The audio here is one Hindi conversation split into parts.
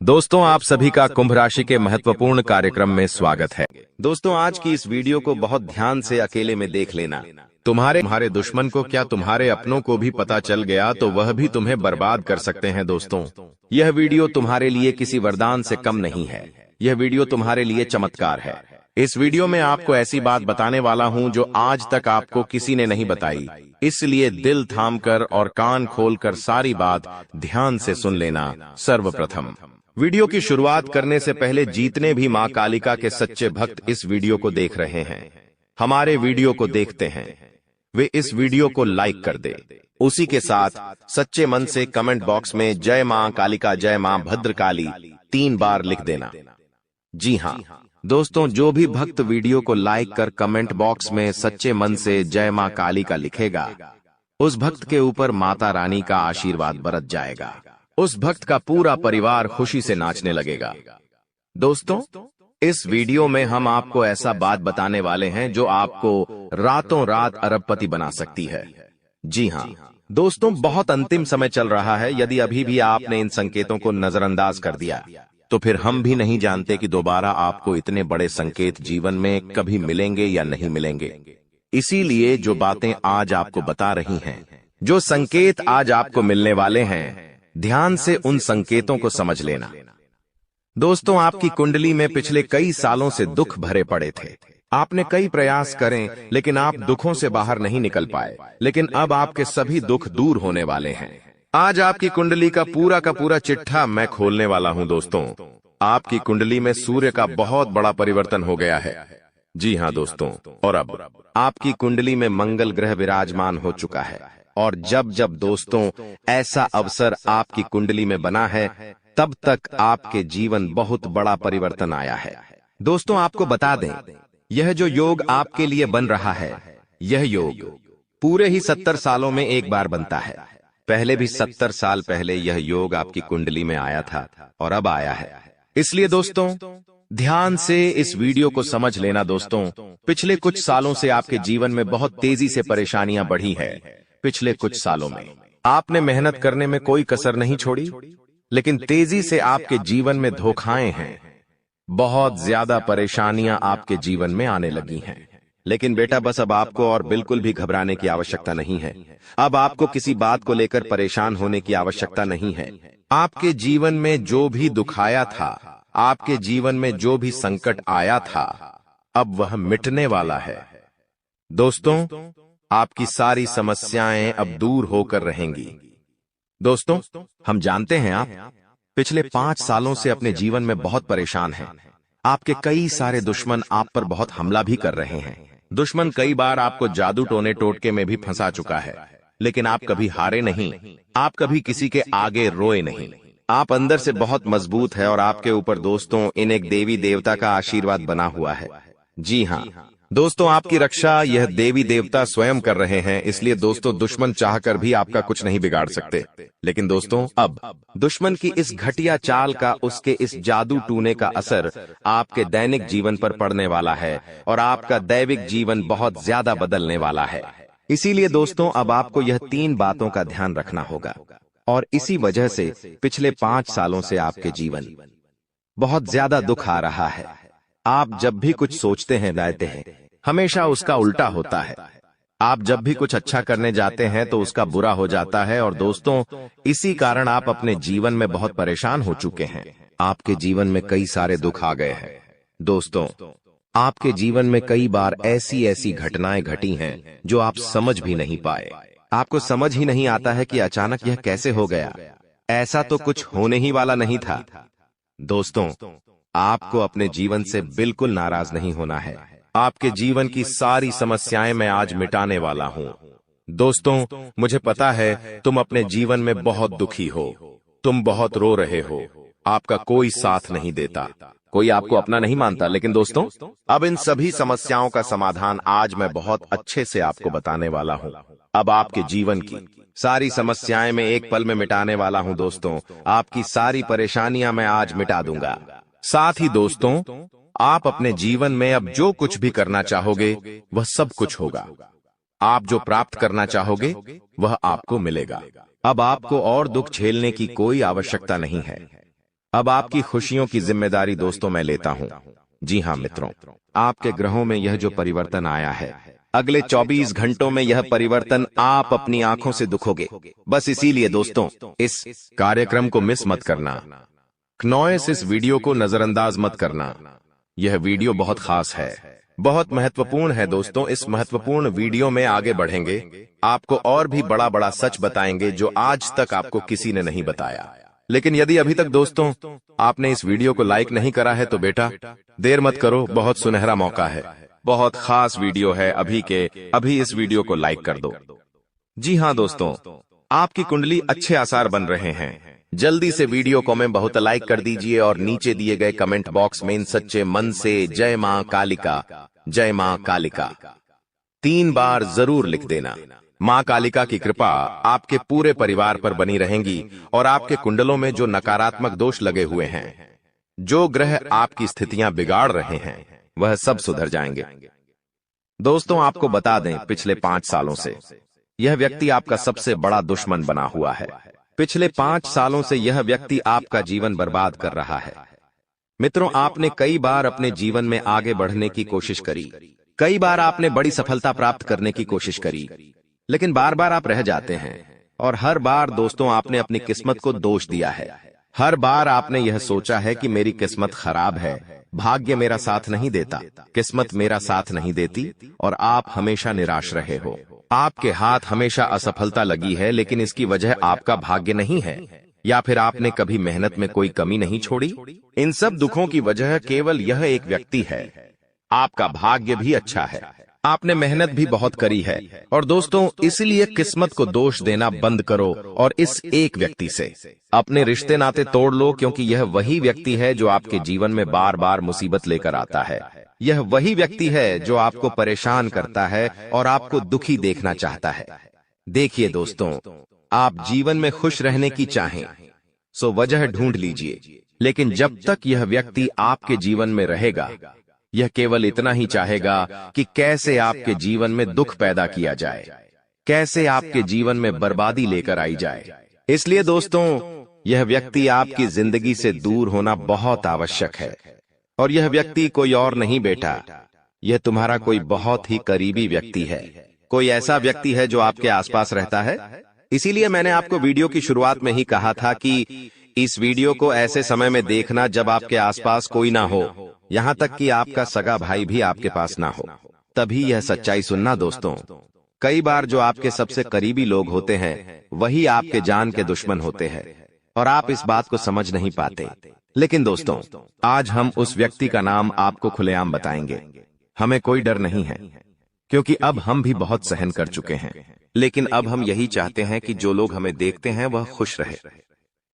दोस्तों, आप सभी का कुंभ राशि के महत्वपूर्ण कार्यक्रम में स्वागत है। दोस्तों, आज की इस वीडियो को बहुत ध्यान से अकेले में देख लेना। तुम्हारे दुश्मन को क्या तुम्हारे अपनों को भी पता चल गया तो वह भी तुम्हें बर्बाद कर सकते हैं। दोस्तों, यह वीडियो तुम्हारे लिए किसी वरदान से कम नहीं है। यह वीडियो तुम्हारे लिए चमत्कार है। इस वीडियो में आपको ऐसी बात बताने वाला हूं जो आज तक आपको किसी ने नहीं बताई, इसलिए दिल थामकर और कान खोलकर सारी बात ध्यान से सुन लेना। सर्वप्रथम, वीडियो की शुरुआत करने से पहले जितने भी मां कालिका के सच्चे भक्त इस वीडियो को देख रहे हैं, हमारे वीडियो को देखते हैं, वे इस वीडियो को लाइक कर दे। उसी के साथ सच्चे मन से कमेंट बॉक्स में जय मां कालिका, जय मां भद्रकाली 3 बार लिख देना। जी हाँ दोस्तों, जो भी भक्त वीडियो को लाइक कर कमेंट बॉक्स में सच्चे मन से जय मां कालिका लिखेगा, उस भक्त के ऊपर माता रानी का आशीर्वाद बरस जाएगा। उस भक्त का पूरा परिवार खुशी से नाचने लगेगा। दोस्तों, इस वीडियो में हम आपको ऐसा बात बताने वाले हैं जो आपको रातों रात अरबपति बना सकती है। जी हाँ दोस्तों, बहुत अंतिम समय चल रहा है। यदि अभी भी आपने इन संकेतों को नजरअंदाज कर दिया तो फिर हम भी नहीं जानते कि दोबारा आपको इतने बड़े संकेत जीवन में कभी मिलेंगे या नहीं मिलेंगे। इसीलिए जो बातें आज आपको बता रही हैं, जो संकेत आज आपको मिलने वाले हैं, ध्यान से उन संकेतों को समझ लेना। दोस्तों, आपकी कुंडली में पिछले कई सालों से दुख भरे पड़े थे। आपने कई प्रयास करें लेकिन आप दुखों से बाहर नहीं निकल पाए। लेकिन अब आपके सभी दुख दूर होने वाले हैं। आज आपकी कुंडली का पूरा चिट्ठा मैं खोलने वाला हूं। दोस्तों, आपकी कुंडली में सूर्य का बहुत बड़ा परिवर्तन हो गया है। जी हाँ दोस्तों, और अब आपकी कुंडली में मंगल ग्रह विराजमान हो चुका है। और जब जब दोस्तों ऐसा अवसर आपकी कुंडली में बना है, तब तक आपके जीवन बहुत बड़ा परिवर्तन आया है। दोस्तों, आपको बता दें, यह जो योग आपके लिए बन रहा है, यह योग पूरे ही 70 सालों में एक बार बनता है। पहले भी 70 साल पहले यह योग आपकी कुंडली में आया था और अब आया है। इसलिए दोस्तों, ध्यान से इस वीडियो को समझ लेना। दोस्तों, पिछले कुछ सालों से आपके जीवन में बहुत तेजी से परेशानियां बढ़ी है। पिछले कुछ सालों में आपने मेहनत करने में कोई कसर नहीं छोड़ी, लेकिन तेजी से आपके जीवन में धोखाएं हैं। बहुत ज्यादा परेशानियां आपके जीवन में आने लगी हैं। लेकिन बेटा, बस अब आपको और बिल्कुल भी घबराने की आवश्यकता नहीं है। अब आपको किसी बात को लेकर परेशान होने की आवश्यकता नहीं है। आपके जीवन में जो भी दुख आया था, आपके जीवन में जो भी संकट आया था, अब वह मिटने वाला है। दोस्तों, आपकी सारी समस्याएं अब दूर होकर रहेंगी। दोस्तों, हम जानते हैं आप पिछले 5 सालों से अपने जीवन में बहुत परेशान हैं। आपके कई सारे दुश्मन आप पर बहुत हमला भी कर रहे हैं। दुश्मन कई बार आपको जादू टोने टोटके में भी फंसा चुका है, लेकिन आप कभी हारे नहीं। आप कभी किसी के आगे रोए नहीं। आप अंदर से बहुत मजबूत है और आपके ऊपर दोस्तों इन एक देवी देवता का आशीर्वाद बना हुआ है। जी हाँ दोस्तों, आपकी रक्षा यह देवी देवता स्वयं कर रहे हैं। इसलिए दोस्तों, दुश्मन चाहकर भी आपका कुछ नहीं बिगाड़ सकते। लेकिन दोस्तों, अब दुश्मन की इस घटिया चाल का, उसके इस जादू टूने का असर आपके दैनिक जीवन पर पड़ने वाला है और आपका दैविक जीवन बहुत ज्यादा बदलने वाला है। इसीलिए दोस्तों, अब आपको यह 3 बातों का ध्यान रखना होगा। और इसी वजह से पिछले 5 सालों से आपके जीवन बहुत ज्यादा दुख आ रहा है। आप जब भी कुछ सोचते हैं, रहते हैं, हमेशा उसका उल्टा होता है। आप जब भी कुछ अच्छा करने जाते हैं तो उसका बुरा हो जाता है। और दोस्तों, इसी कारण आप अपने जीवन में बहुत परेशान हो चुके हैं। आपके जीवन में कई सारे दुख आ गए हैं। दोस्तों, आपके जीवन में कई बार ऐसी घटनाएं घटी हैं जो आप समझ भी नहीं पाए। आपको समझ ही नहीं आता है कि अचानक यह कैसे हो गया। ऐसा तो कुछ होने ही वाला नहीं था। दोस्तों, आपको अपने जीवन से बिल्कुल नाराज नहीं होना है। आपके जीवन की सारी समस्याएं मैं आज मिटाने वाला हूं। दोस्तों, मुझे पता है तुम अपने जीवन में बहुत दुखी हो, तुम बहुत रो रहे हो। आपका कोई साथ नहीं देता, कोई आपको अपना नहीं मानता। लेकिन दोस्तों, अब इन सभी समस्याओं का समाधान आज मैं बहुत अच्छे से आपको बताने वाला हूं। अब आपके जीवन की सारी समस्याएं मैं एक पल में मिटाने वाला हूं। दोस्तों, आपकी सारी परेशानियां मैं आज मिटा दूंगा। साथ ही दोस्तों, आप अपने जीवन में अब जो कुछ भी करना चाहोगे वह सब कुछ होगा। आप जो प्राप्त करना चाहोगे वह आपको मिलेगा। अब आपको और दुख झेलने की कोई आवश्यकता नहीं है। अब आपकी खुशियों की जिम्मेदारी दोस्तों मैं लेता हूं। जी हां मित्रों, आपके ग्रहों में यह जो परिवर्तन आया है, अगले 24 घंटों में यह परिवर्तन आप अपनी आंखों से दुखोगे। बस इसीलिए दोस्तों इस कार्यक्रम को मिस मत करना। क्नॉयस इस वीडियो को नजरअंदाज मत करना। यह वीडियो बहुत खास है, बहुत महत्वपूर्ण है दोस्तों। इस महत्वपूर्ण वीडियो में आगे बढ़ेंगे, आपको और भी बड़ा बड़ा सच बताएंगे जो आज तक आपको किसी ने नहीं बताया। लेकिन यदि अभी तक दोस्तों आपने इस वीडियो को लाइक नहीं करा है तो बेटा देर मत करो, बहुत सुनहरा मौका है, बहुत खास वीडियो है, अभी इस वीडियो को लाइक कर दो। जी हां दोस्तों, आपकी कुंडली अच्छे आसार बन रहे हैं। जल्दी से वीडियो को में बहुत लाइक कर दीजिए और नीचे दिए गए कमेंट बॉक्स में इन सच्चे मन से जय मां कालिका, जय मां कालिका 3 बार जरूर लिख देना। मां कालिका की कृपा आपके पूरे परिवार पर बनी रहेंगी और आपके कुंडलों में जो नकारात्मक दोष लगे हुए हैं, जो ग्रह आपकी स्थितियां बिगाड़ रहे हैं, वह सब सुधर जाएंगे। दोस्तों आपको बता दें, पिछले 5 सालों से यह व्यक्ति आपका सबसे बड़ा दुश्मन बना हुआ है। पिछले 5 सालों से यह व्यक्ति आपका जीवन बर्बाद कर रहा है। मित्रों, आपने कई बार अपने जीवन में आगे बढ़ने की कोशिश करी, कई बार आपने बड़ी सफलता प्राप्त करने की कोशिश करी, लेकिन बार बार आप रह जाते हैं। और हर बार दोस्तों आपने अपनी किस्मत को दोष दिया है। हर बार आपने यह सोचा है कि मेरी किस्मत खराब है, भाग्य मेरा साथ नहीं देता, किस्मत मेरा साथ नहीं देती, और आप हमेशा निराश रहे हो। आपके हाथ हमेशा असफलता लगी है, लेकिन इसकी वजह आपका भाग्य नहीं है, या फिर आपने कभी मेहनत में कोई कमी नहीं छोड़ी। इन सब दुखों की वजह केवल यह एक व्यक्ति है। आपका भाग्य भी अच्छा है, आपने मेहनत भी बहुत करी है। और दोस्तों इसलिए किस्मत को दोष देना बंद करो और इस एक व्यक्ति से अपने रिश्ते नाते तोड़ लो, क्योंकि यह वही व्यक्ति है जो आपके जीवन में बार बार मुसीबत लेकर आता है। यह वही व्यक्ति है जो आपको परेशान करता है और आपको दुखी देखना चाहता है। देखिए दोस्तों, आप जीवन में खुश रहने की चाहें सो वजह ढूंढ लीजिए, लेकिन जब तक यह व्यक्ति आपके जीवन में रहेगा, यह केवल इतना ही चाहेगा कि कैसे आपके जीवन में दुख पैदा किया जाए, कैसे आपके जीवन में बर्बादी लेकर आई जाए। इसलिए दोस्तों यह व्यक्ति आपकी जिंदगी से दूर होना बहुत आवश्यक है। और यह व्यक्ति कोई और नहीं बेटा, यह तुम्हारा कोई बहुत ही करीबी व्यक्ति है, कोई ऐसा व्यक्ति है जो आपके आसपास रहता है। इसीलिए मैंने आपको वीडियो की शुरुआत में ही कहा था कि इस वीडियो को ऐसे समय में देखना जब आपके आसपास कोई ना हो, यहाँ तक कि आपका सगा भाई भी आपके पास ना हो, तभी यह सच्चाई सुनना दोस्तों। कई बार जो आपके सबसे करीबी लोग होते हैं वही आपके जान के दुश्मन होते हैं, और आप इस बात को समझ नहीं पाते। लेकिन दोस्तों आज हम उस व्यक्ति का नाम आपको खुलेआम बताएंगे। हमें कोई डर नहीं है, क्योंकि अब हम भी बहुत सहन कर चुके हैं। लेकिन अब हम यही चाहते हैं कि जो लोग हमें देखते हैं वह खुश रहे।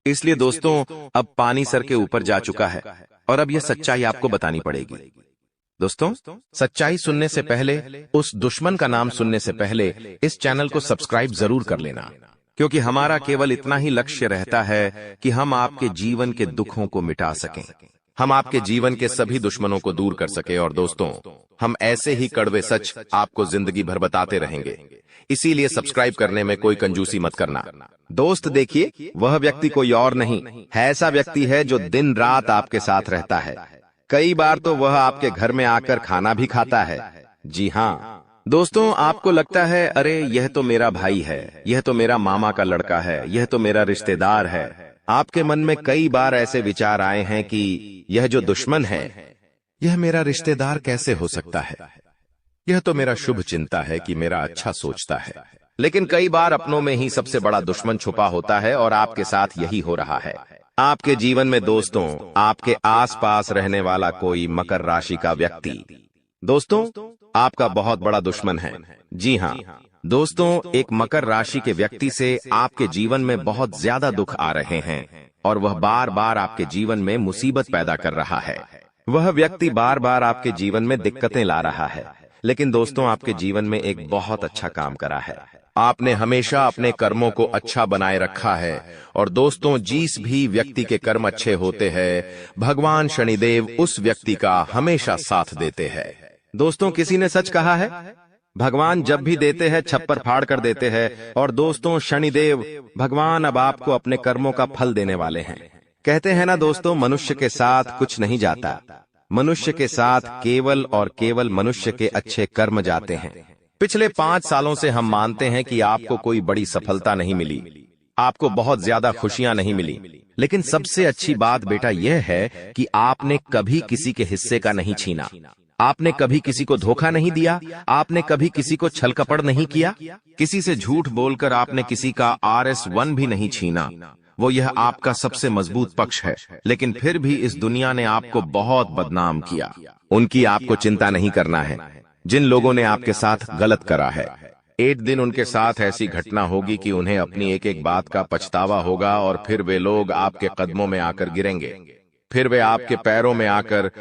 इसलिए दोस्तों अब पानी सर के ऊपर जा चुका है और अब यह सच्चाई आपको बतानी पड़ेगी। दोस्तों सच्चाई सुनने से पहले, उस दुश्मन का नाम सुनने से पहले इस चैनल को सब्सक्राइब जरूर कर लेना, क्योंकि हमारा केवल इतना ही लक्ष्य रहता है कि हम आपके जीवन के दुखों को मिटा सकें, हम आपके जीवन के सभी दुश्मनों को दूर कर सके। और दोस्तों हम ऐसे ही कड़वे सच आपको जिंदगी भर बताते रहेंगे, इसीलिए सब्सक्राइब करने में कोई कंजूसी मत करना। दोस्त देखिए, वह व्यक्ति कोई और नहीं है, ऐसा व्यक्ति है जो दिन रात आपके साथ रहता है। कई बार तो वह आपके घर में आकर खाना भी खाता है। जी हाँ दोस्तों, आपको लगता है अरे यह तो मेरा भाई है, यह तो मेरा मामा का लड़का है, यह तो मेरा रिश्तेदार है। आपके मन में कई बार ऐसे विचार आए हैं कि यह जो दुश्मन है यह मेरा रिश्तेदार कैसे हो सकता है, यह तो मेरा शुभ चिंता है कि मेरा अच्छा सोचता है। लेकिन कई बार अपनों में ही सबसे बड़ा दुश्मन छुपा होता है और आपके साथ यही हो रहा है। आपके जीवन में दोस्तों आपके आसपास रहने वाला कोई मकर राशि का व्यक्ति दोस्तों आपका बहुत बड़ा दुश्मन है। जी हाँ दोस्तों, एक मकर राशि के व्यक्ति से आपके जीवन में बहुत ज्यादा दुख आ रहे हैं और वह बार बार आपके जीवन में मुसीबत पैदा कर रहा है। वह व्यक्ति बार बार आपके जीवन में दिक्कतें ला रहा है। लेकिन दोस्तों आपके जीवन में एक बहुत अच्छा काम करा है, आपने हमेशा अपने कर्मों को अच्छा बनाए रखा है। और दोस्तों जिस भी व्यक्ति के कर्म अच्छे होते हैं, भगवान शनिदेव उस व्यक्ति का हमेशा साथ देते हैं। दोस्तों किसी ने सच कहा है, भगवान जब भी देते हैं छप्पर फाड़ कर देते हैं। और दोस्तों शनिदेव भगवान अब आपको अपने कर्मों का फल देने वाले हैं। कहते हैं ना दोस्तों, मनुष्य के साथ कुछ नहीं जाता, मनुष्य के साथ केवल और केवल मनुष्य के अच्छे कर्म जाते हैं। पिछले 5 सालों से हम मानते हैं कि आपको कोई बड़ी सफलता नहीं मिली, आपको बहुत ज्यादा खुशियां नहीं मिली, लेकिन सबसे अच्छी बात बेटा यह है कि आपने कभी किसी के हिस्से का नहीं छीना, आपने कभी किसी को धोखा नहीं दिया, आपने कभी किसी को छल कपट नहीं किया, किसी से झूठ बोलकर आपने किसी का RS1 भी नहीं छीना। वो यह आपका सबसे मजबूत पक्ष है, लेकिन फिर भी इस दुनिया ने आपको बहुत बदनाम किया। उनकी आपको चिंता नहीं करना है। जिन लोगों ने आपके साथ गलत करा है, एक दिन उनके साथ ऐसी घटना होगी कि उन्हें अपनी एक एक बात का पछतावा होगा, और फिर वे लोग आपके कदमों में आकर गिरेंगे, फिर वे आपके पैरों में आकर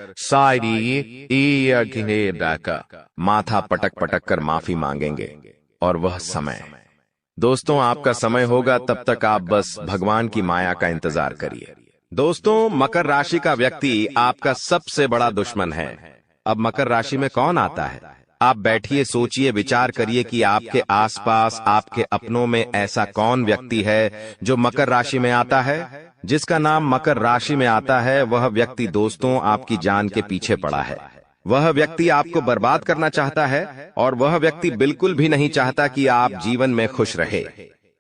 माथा पटक पटक कर माफी मांगेंगे। और वह समय दोस्तों आपका समय होगा, तब तक आप बस भगवान की माया का इंतजार करिए। दोस्तों, मकर राशि का व्यक्ति आपका सबसे बड़ा दुश्मन है। अब मकर राशि में कौन आता है? आप बैठिए, सोचिए, विचार करिए कि आपके आसपास, आपके अपनों में ऐसा कौन व्यक्ति है जो मकर राशि में आता है। जिसका नाम मकर राशि में आता है, वह व्यक्ति दोस्तों आपकी जान के पीछे पड़ा है। वह व्यक्ति आपको बर्बाद करना चाहता है, और वह व्यक्ति बिल्कुल भी नहीं चाहता कि आप जीवन में खुश रहे,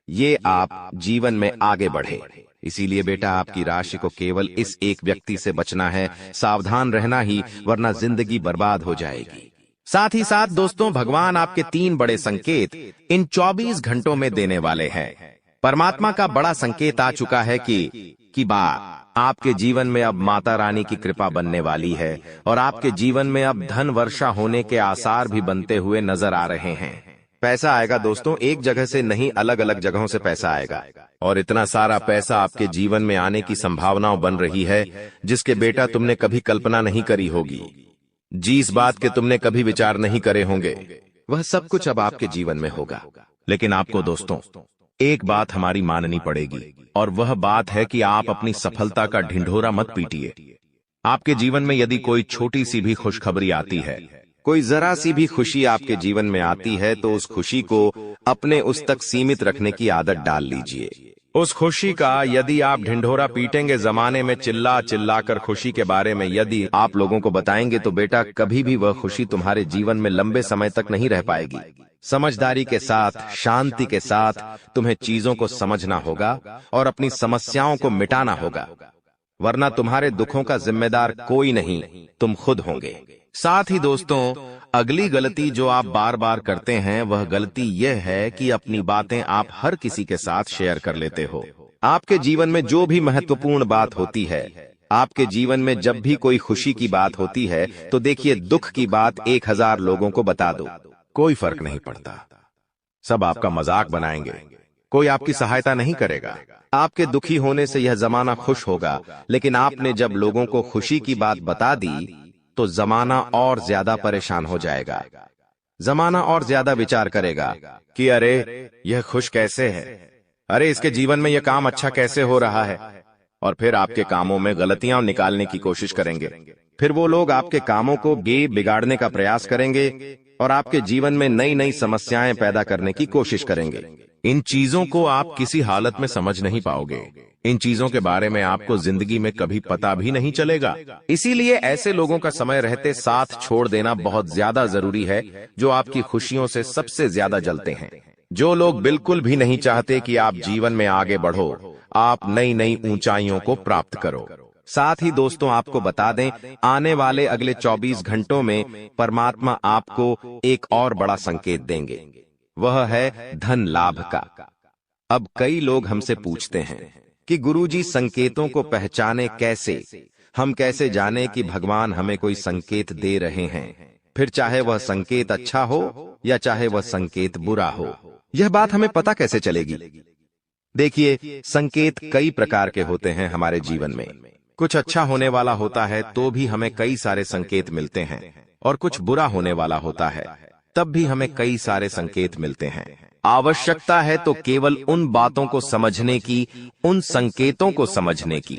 ये आप जीवन में आगे बढ़े। इसीलिए बेटा आपकी राशि को केवल इस एक व्यक्ति से बचना है, सावधान रहना ही, वरना जिंदगी बर्बाद हो जाएगी। साथ ही साथ दोस्तों, भगवान आपके 3 बड़े संकेत इन 24 घंटों में देने वाले हैं। परमात्मा का बड़ा संकेत आ चुका है कि आपके जीवन में अब माता रानी की कृपा बनने वाली है, और आपके जीवन में अब धन वर्षा होने के आसार भी बनते हुए नजर आ रहे हैं। पैसा आएगा दोस्तों, एक जगह से नहीं, अलग अलग जगहों से पैसा आएगा, और इतना सारा पैसा आपके जीवन में आने की संभावनाएं बन रही है जिसके बेटा तुमने कभी कल्पना नहीं करी होगी। जिस बात के तुमने कभी विचार नहीं करे होंगे, वह सब कुछ अब आपके जीवन में होगा। लेकिन आपको दोस्तों एक बात हमारी माननी पड़ेगी, और वह बात है कि आप अपनी सफलता का ढिंढोरा मत पीटिए। आपके जीवन में यदि कोई छोटी सी भी खुशखबरी आती है, कोई जरा सी भी खुशी आपके जीवन में आती है, तो उस खुशी को अपने उस तक सीमित रखने की आदत डाल लीजिए। उस खुशी का यदि आप ढिंढोरा पीटेंगे, जमाने में चिल्ला चिल्ला कर खुशी के बारे में यदि आप लोगों को बताएंगे, तो बेटा कभी भी वह खुशी तुम्हारे जीवन में लंबे समय तक नहीं रह पाएगी। समझदारी के साथ, शांति के साथ तुम्हें चीजों को समझना होगा और अपनी समस्याओं को मिटाना होगा, वरना तुम्हारे दुखों का जिम्मेदार कोई नहीं, तुम खुद होंगे। साथ ही दोस्तों, अगली गलती जो आप बार बार करते हैं, वह गलती यह है कि अपनी बातें आप हर किसी के साथ शेयर कर लेते हो। आपके जीवन में जो भी महत्वपूर्ण बात होती है, आपके जीवन में जब भी कोई खुशी की बात होती है, तो देखिए दुख की बात 1000 लोगों को बता दो, कोई फर्क नहीं पड़ता। सब आपका मजाक बनाएंगे, कोई आपकी सहायता नहीं करेगा। आपके दुखी होने से यह जमाना खुश होगा, लेकिन आपने जब लोगों को खुशी की बात बता दी, तो जमाना और ज्यादा परेशान हो जाएगा। जमाना और ज्यादा विचार करेगा कि अरे यह खुश कैसे है, अरे इसके जीवन में यह काम अच्छा कैसे हो रहा है, और फिर आपके कामों में गलतियां निकालने की कोशिश करेंगे। फिर वो लोग आपके कामों को बिगाड़ने का प्रयास करेंगे और आपके जीवन में नई नई समस्याएं पैदा करने की कोशिश करेंगे। इन चीजों को आप किसी हालत में समझ नहीं पाओगे। इन चीजों के बारे में आपको जिंदगी में कभी पता भी नहीं चलेगा। इसीलिए ऐसे लोगों का समय रहते साथ छोड़ देना बहुत ज्यादा जरूरी है, जो आपकी खुशियों से सबसे ज्यादा जलते हैं। जो लोग बिल्कुल भी नहीं चाहते कि आप जीवन में आगे बढ़ो, आप नई नई ऊंचाइयों को प्राप्त करो। साथ ही दोस्तों, आपको बता दें, आने वाले अगले 24 घंटों में परमात्मा आपको एक और बड़ा संकेत देंगे, वह है धन लाभ का। अब कई लोग हमसे पूछते हैं कि गुरुजी संकेतों को पहचाने कैसे, हम कैसे जाने कि भगवान हमें कोई संकेत दे रहे हैं, फिर चाहे वह संकेत अच्छा हो या चाहे वह संकेत बुरा हो, यह बात हमें पता कैसे चलेगी? देखिए, संकेत कई प्रकार के होते हैं हमारे जीवन में। कुछ अच्छा होने वाला होता है तो भी हमें कई सारे संकेत मिलते हैं, और कुछ बुरा होने वाला होता है तब भी हमें कई सारे संकेत मिलते हैं। आवश्यकता है तो केवल उन बातों को समझने की, उन संकेतों को समझने की,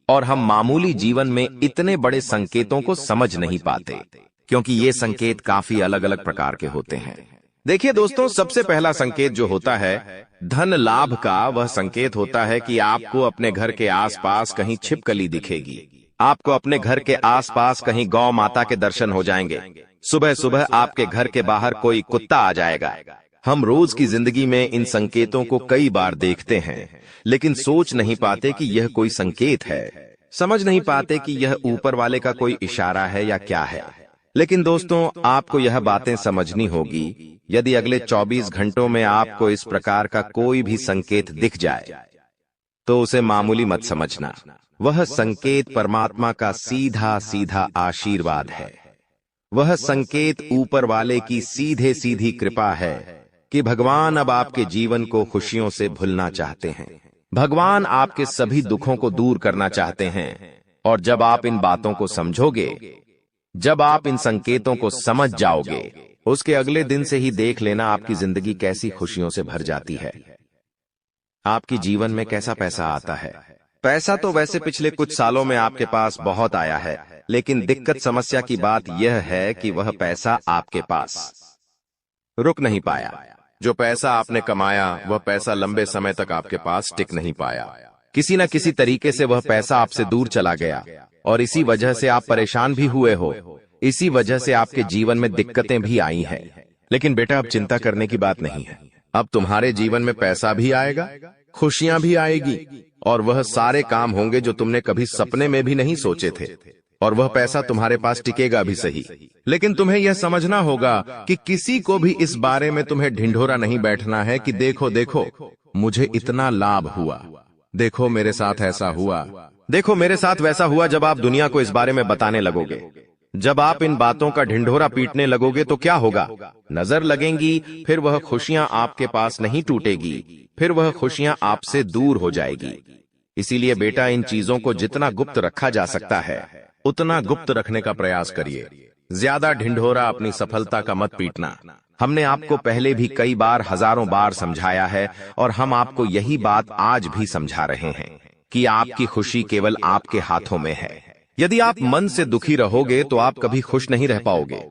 और हम मामूली जीवन में इतने बड़े संकेतों को समझ नहीं पाते, क्योंकि ये संकेत काफी अलग अलग प्रकार के होते हैं। देखिए दोस्तों, सबसे पहला संकेत जो होता है धन लाभ का वह संकेत होता है कि आपको अपने घर के आसपास कहीं छिपकली दिखेगी। आपको अपने घर के आसपास कहीं गौ माता के दर्शन हो जाएंगे। सुबह सुबह आपके घर के बाहर कोई कुत्ता आ जाएगा। हम रोज की जिंदगी में इन संकेतों को कई बार देखते हैं, लेकिन सोच नहीं पाते कि यह कोई संकेत है। समझ नहीं पाते कि यह ऊपर वाले का कोई इशारा है या क्या है। लेकिन दोस्तों, आपको यह बातें समझनी होगी। यदि अगले 24 घंटों में आपको इस प्रकार का कोई भी संकेत दिख जाए, तो उसे मामूली मत समझना। वह संकेत परमात्मा का सीधा सीधा आशीर्वाद है। वह संकेत ऊपर वाले की सीधे सीधी कृपा है कि भगवान अब आपके जीवन को खुशियों से भुलना चाहते हैं। भगवान आपके सभी दुखों को दूर करना चाहते हैं। और जब आप इन बातों को समझोगे, जब आप इन संकेतों को समझ जाओगे, उसके अगले दिन से ही देख लेना आपकी जिंदगी कैसी खुशियों से भर जाती है। आपकी जीवन में कैसा पैसा आता है। पैसा तो वैसे पिछले कुछ सालों में आपके पास बहुत आया है, लेकिन दिक्कत समस्या की बात यह है कि वह पैसा आपके पास रुक नहीं पाया। जो पैसा आपने कमाया, वह पैसा लंबे समय तक आपके पास टिक नहीं पाया। किसी न किसी तरीके से वह पैसा आपसे दूर चला गया और इसी वजह से आप परेशान भी हुए हो। इसी वजह से आपके जीवन में दिक्कतें भी आई हैं। लेकिन बेटा, अब चिंता करने की बात नहीं है। अब तुम्हारे जीवन में पैसा भी आएगा, खुशियां भी आएगी, और वह सारे काम होंगे जो तुमने कभी सपने में भी नहीं सोचे थे। और वह पैसा तुम्हारे पास टिकेगा भी सही। लेकिन तुम्हें यह समझना होगा कि किसी को भी इस बारे में तुम्हें ढिंढोरा नहीं बैठना है कि देखो देखो मुझे इतना लाभ हुआ, देखो मेरे साथ ऐसा हुआ, देखो मेरे साथ वैसा हुआ। जब आप दुनिया को इस बारे में बताने लगोगे, जब आप इन बातों का ढिंढोरा पीटने लगोगे, तो क्या होगा? नजर लगेंगी, फिर वह खुशियां आपके पास नहीं टूटेगी, फिर वह खुशियां आपसे दूर हो जाएगी। इसीलिए बेटा, इन चीजों को जितना गुप्त रखा जा सकता है उतना गुप्त रखने का प्रयास करिए। ज्यादा ढिंढोरा अपनी सफलता का मत पीटना। हमने आपको पहले भी कई बार, हजारों बार समझाया है, और हम आपको यही बात आज भी समझा रहे हैं कि आपकी खुशी केवल आपके हाथों में है। यदि आप मन से दुखी रहोगे तो आप कभी खुश नहीं रह पाओगे।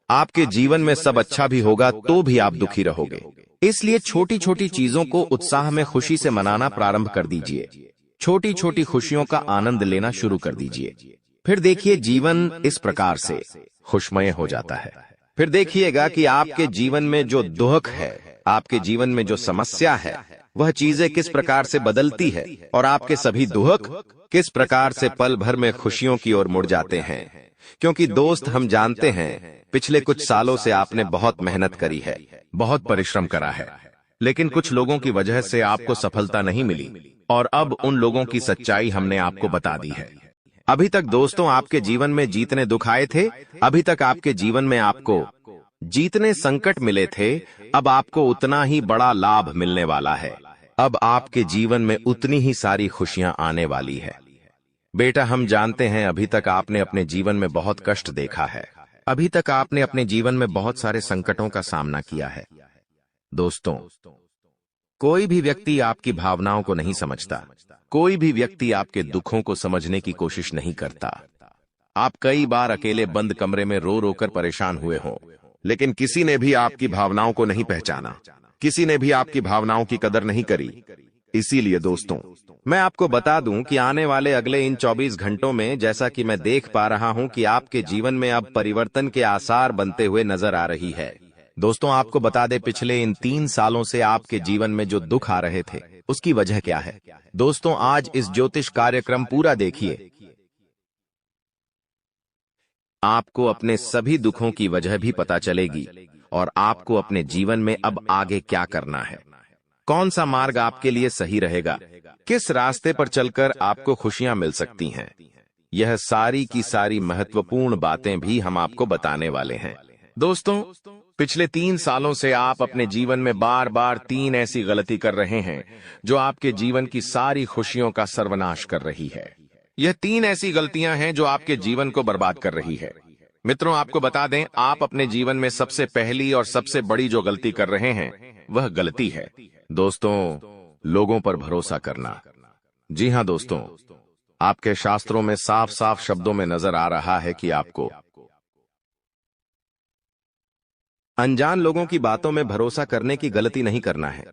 आपके जीवन में सब अच्छा भी होगा तो भी आप दुखी रहोगे। इसलिए छोटी छोटी चीजों को उत्साह में खुशी से मनाना प्रारंभ कर दीजिए। छोटी छोटी खुशियों का आनंद लेना शुरू कर दीजिए। फिर देखिए, जीवन इस प्रकार से खुशमय हो जाता है। फिर देखिएगा कि आपके जीवन में जो दुख है, आपके जीवन में जो समस्या है, वह चीजें किस प्रकार से बदलती है, और आपके सभी दुख किस प्रकार से पल भर में खुशियों की ओर मुड़ जाते हैं। क्योंकि दोस्त, हम जानते हैं पिछले कुछ सालों से आपने बहुत मेहनत करी है, बहुत परिश्रम करा है, लेकिन कुछ लोगों की वजह से आपको सफलता नहीं मिली, और अब उन लोगों की सच्चाई हमने आपको बता दी है। अभी तक दोस्तों आपके जीवन में जितने दुख आए थे, अभी तक आपके जीवन में आपको जितने संकट मिले थे, अब आपको उतना ही बड़ा लाभ मिलने वाला है। अब आपके जीवन में उतनी ही सारी खुशियां आने वाली है। बेटा, हम जानते हैं अभी तक आपने अपने जीवन में बहुत कष्ट देखा है। अभी तक आपने अपने जीवन में बहुत सारे संकटों का सामना किया है। दोस्तों, कोई भी व्यक्ति आपकी भावनाओं को नहीं समझता। कोई भी व्यक्ति आपके दुखों को समझने की कोशिश नहीं करता। आप कई बार अकेले बंद कमरे में रो रो कर परेशान हुए हो, लेकिन किसी ने भी आपकी भावनाओं को नहीं पहचाना। किसी ने भी आपकी भावनाओं की कदर नहीं करी। इसीलिए दोस्तों, मैं आपको बता दूं कि आने वाले अगले इन 24 घंटों में, जैसा कि मैं देख पा रहा हूं कि आपके जीवन में अब परिवर्तन के आसार बनते हुए नजर आ रही है। दोस्तों, आपको बता दें, पिछले इन 3 सालों से आपके जीवन में जो दुख आ रहे थे, उसकी वजह क्या है? दोस्तों, आज इस ज्योतिष कार्यक्रम पूरा देखिए। आपको अपने सभी दुखों की वजह भी पता चलेगी, और आपको अपने जीवन में अब आगे क्या करना है, कौन सा मार्ग आपके लिए सही रहेगा, किस रास्ते पर चलकर आपको खुशियां मिल सकती हैं। यह सारी की सारी महत्वपूर्ण बातें भी हम आपको बताने वाले हैं। दोस्तों, पिछले 3 सालों से आप अपने जीवन में बार बार 3 ऐसी गलती कर रहे हैं जो आपके जीवन की सारी खुशियों का सर्वनाश कर रही है। यह 3 ऐसी गलतियां हैं जो आपके जीवन को बर्बाद कर रही है। मित्रों, आपको बता दें, आप अपने जीवन में सबसे पहली और सबसे बड़ी जो गलती कर रहे हैं, वह गलती है दोस्तों, लोगों पर भरोसा करना। जी हां दोस्तों, आपके शास्त्रों में साफ साफ शब्दों में नजर आ रहा है कि आपको अनजान लोगों की बातों में भरोसा करने की गलती नहीं करना है।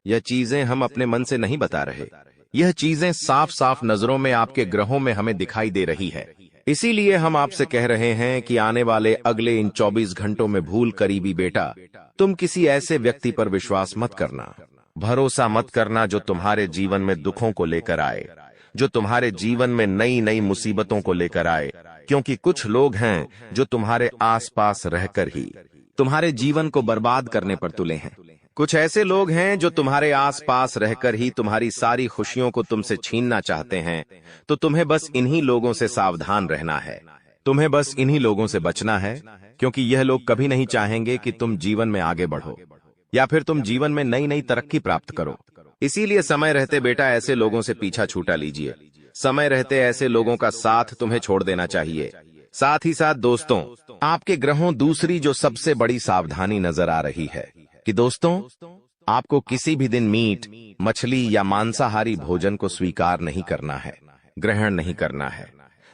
यह चीजें हम अपने मन से नहीं बता रहे, यह चीजें साफ साफ नजरों में आपके ग्रहों में हमें दिखाई दे रही है। इसीलिए हम आपसे कह रहे हैं कि आने वाले अगले इन 24 घंटों में भूल करीबी बेटा, तुम किसी ऐसे व्यक्ति पर विश्वास मत करना, भरोसा मत करना जो तुम्हारे जीवन में दुखों को लेकर आए, जो तुम्हारे जीवन में नई नई मुसीबतों को लेकर आए। क्योंकि कुछ लोग हैं जो तुम्हारे आसपास रहकर ही तुम्हारे जीवन को बर्बाद करने पर तुले हैं। कुछ ऐसे लोग हैं जो तुम्हारे आसपास रहकर ही तुम्हारी सारी खुशियों को तुमसे छीनना चाहते हैं। तो तुम्हें बस इन्हीं लोगों से सावधान रहना है, तुम्हें बस इन्हीं लोगों से बचना है, क्योंकि यह लोग कभी नहीं चाहेंगे कि तुम जीवन में आगे बढ़ो या फिर तुम जीवन में नई नई तरक्की प्राप्त करो। इसीलिए समय रहते बेटा ऐसे लोगों से पीछा छूटा लीजिए। समय रहते ऐसे लोगों का साथ तुम्हें छोड़ देना चाहिए। साथ ही साथ दोस्तों, आपके ग्रहों दूसरी जो सबसे बड़ी सावधानी नजर आ रही है कि दोस्तों, आपको किसी भी दिन मीट, मछली या मांसाहारी भोजन को स्वीकार नहीं करना है, ग्रहण नहीं करना है।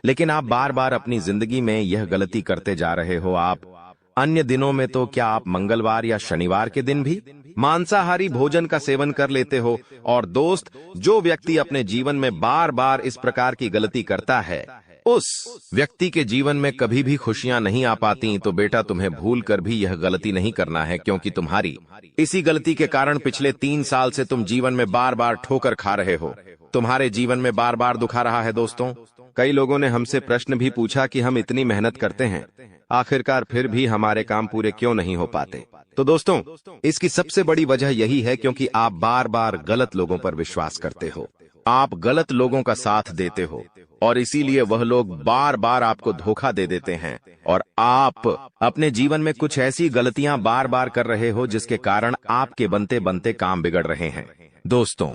लेकिन आप बार बार अपनी जिंदगी में यह गलती करते जा रहे हो। आप अन्य दिनों में तो क्या आप मंगलवार या शनिवार के दिन भी मांसाहारी भोजन का सेवन कर लेते हो। और दोस्त, जो व्यक्ति अपने जीवन में बार बार इस प्रकार की गलती करता है, उस व्यक्ति के जीवन में कभी भी खुशियां नहीं आ पाती। तो बेटा, तुम्हें भूल कर भी यह गलती नहीं करना है, क्योंकि तुम्हारी इसी गलती के कारण पिछले 3 साल से तुम जीवन में बार बार ठोकर खा रहे हो, तुम्हारे जीवन में बार बार दुख आ रहा है। दोस्तों, कई लोगों ने हमसे प्रश्न भी पूछा कि हम इतनी मेहनत करते हैं, आखिरकार फिर भी हमारे काम पूरे क्यों नहीं हो पाते। तो दोस्तों, इसकी सबसे बड़ी वजह यही है क्योंकि आप बार बार गलत लोगों पर विश्वास करते हो, आप गलत लोगों का साथ देते हो, और इसीलिए वह लोग बार बार आपको धोखा दे देते हैं। और आप अपने जीवन में कुछ ऐसी गलतियां बार बार कर रहे हो जिसके कारण आपके बनते बनते काम बिगड़ रहे हैं। दोस्तों,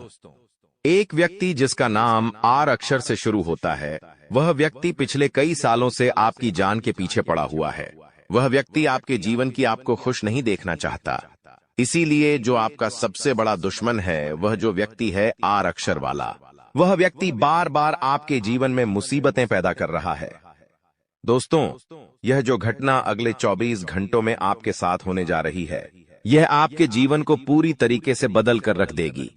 एक व्यक्ति जिसका नाम आर अक्षर से शुरू होता है, वह व्यक्ति पिछले कई सालों से आपकी जान के पीछे पड़ा हुआ है। वह व्यक्ति आपके जीवन की आपको खुश नहीं देखना चाहता। इसीलिए जो आपका सबसे बड़ा दुश्मन है, वह जो व्यक्ति है आर अक्षर वाला, वह व्यक्ति बार बार आपके जीवन में मुसीबतें पैदा कर रहा है। दोस्तों, यह जो घटना अगले 24 घंटों में आपके साथ होने जा रही है, यह आपके जीवन को पूरी तरीके से बदल कर रख देगी।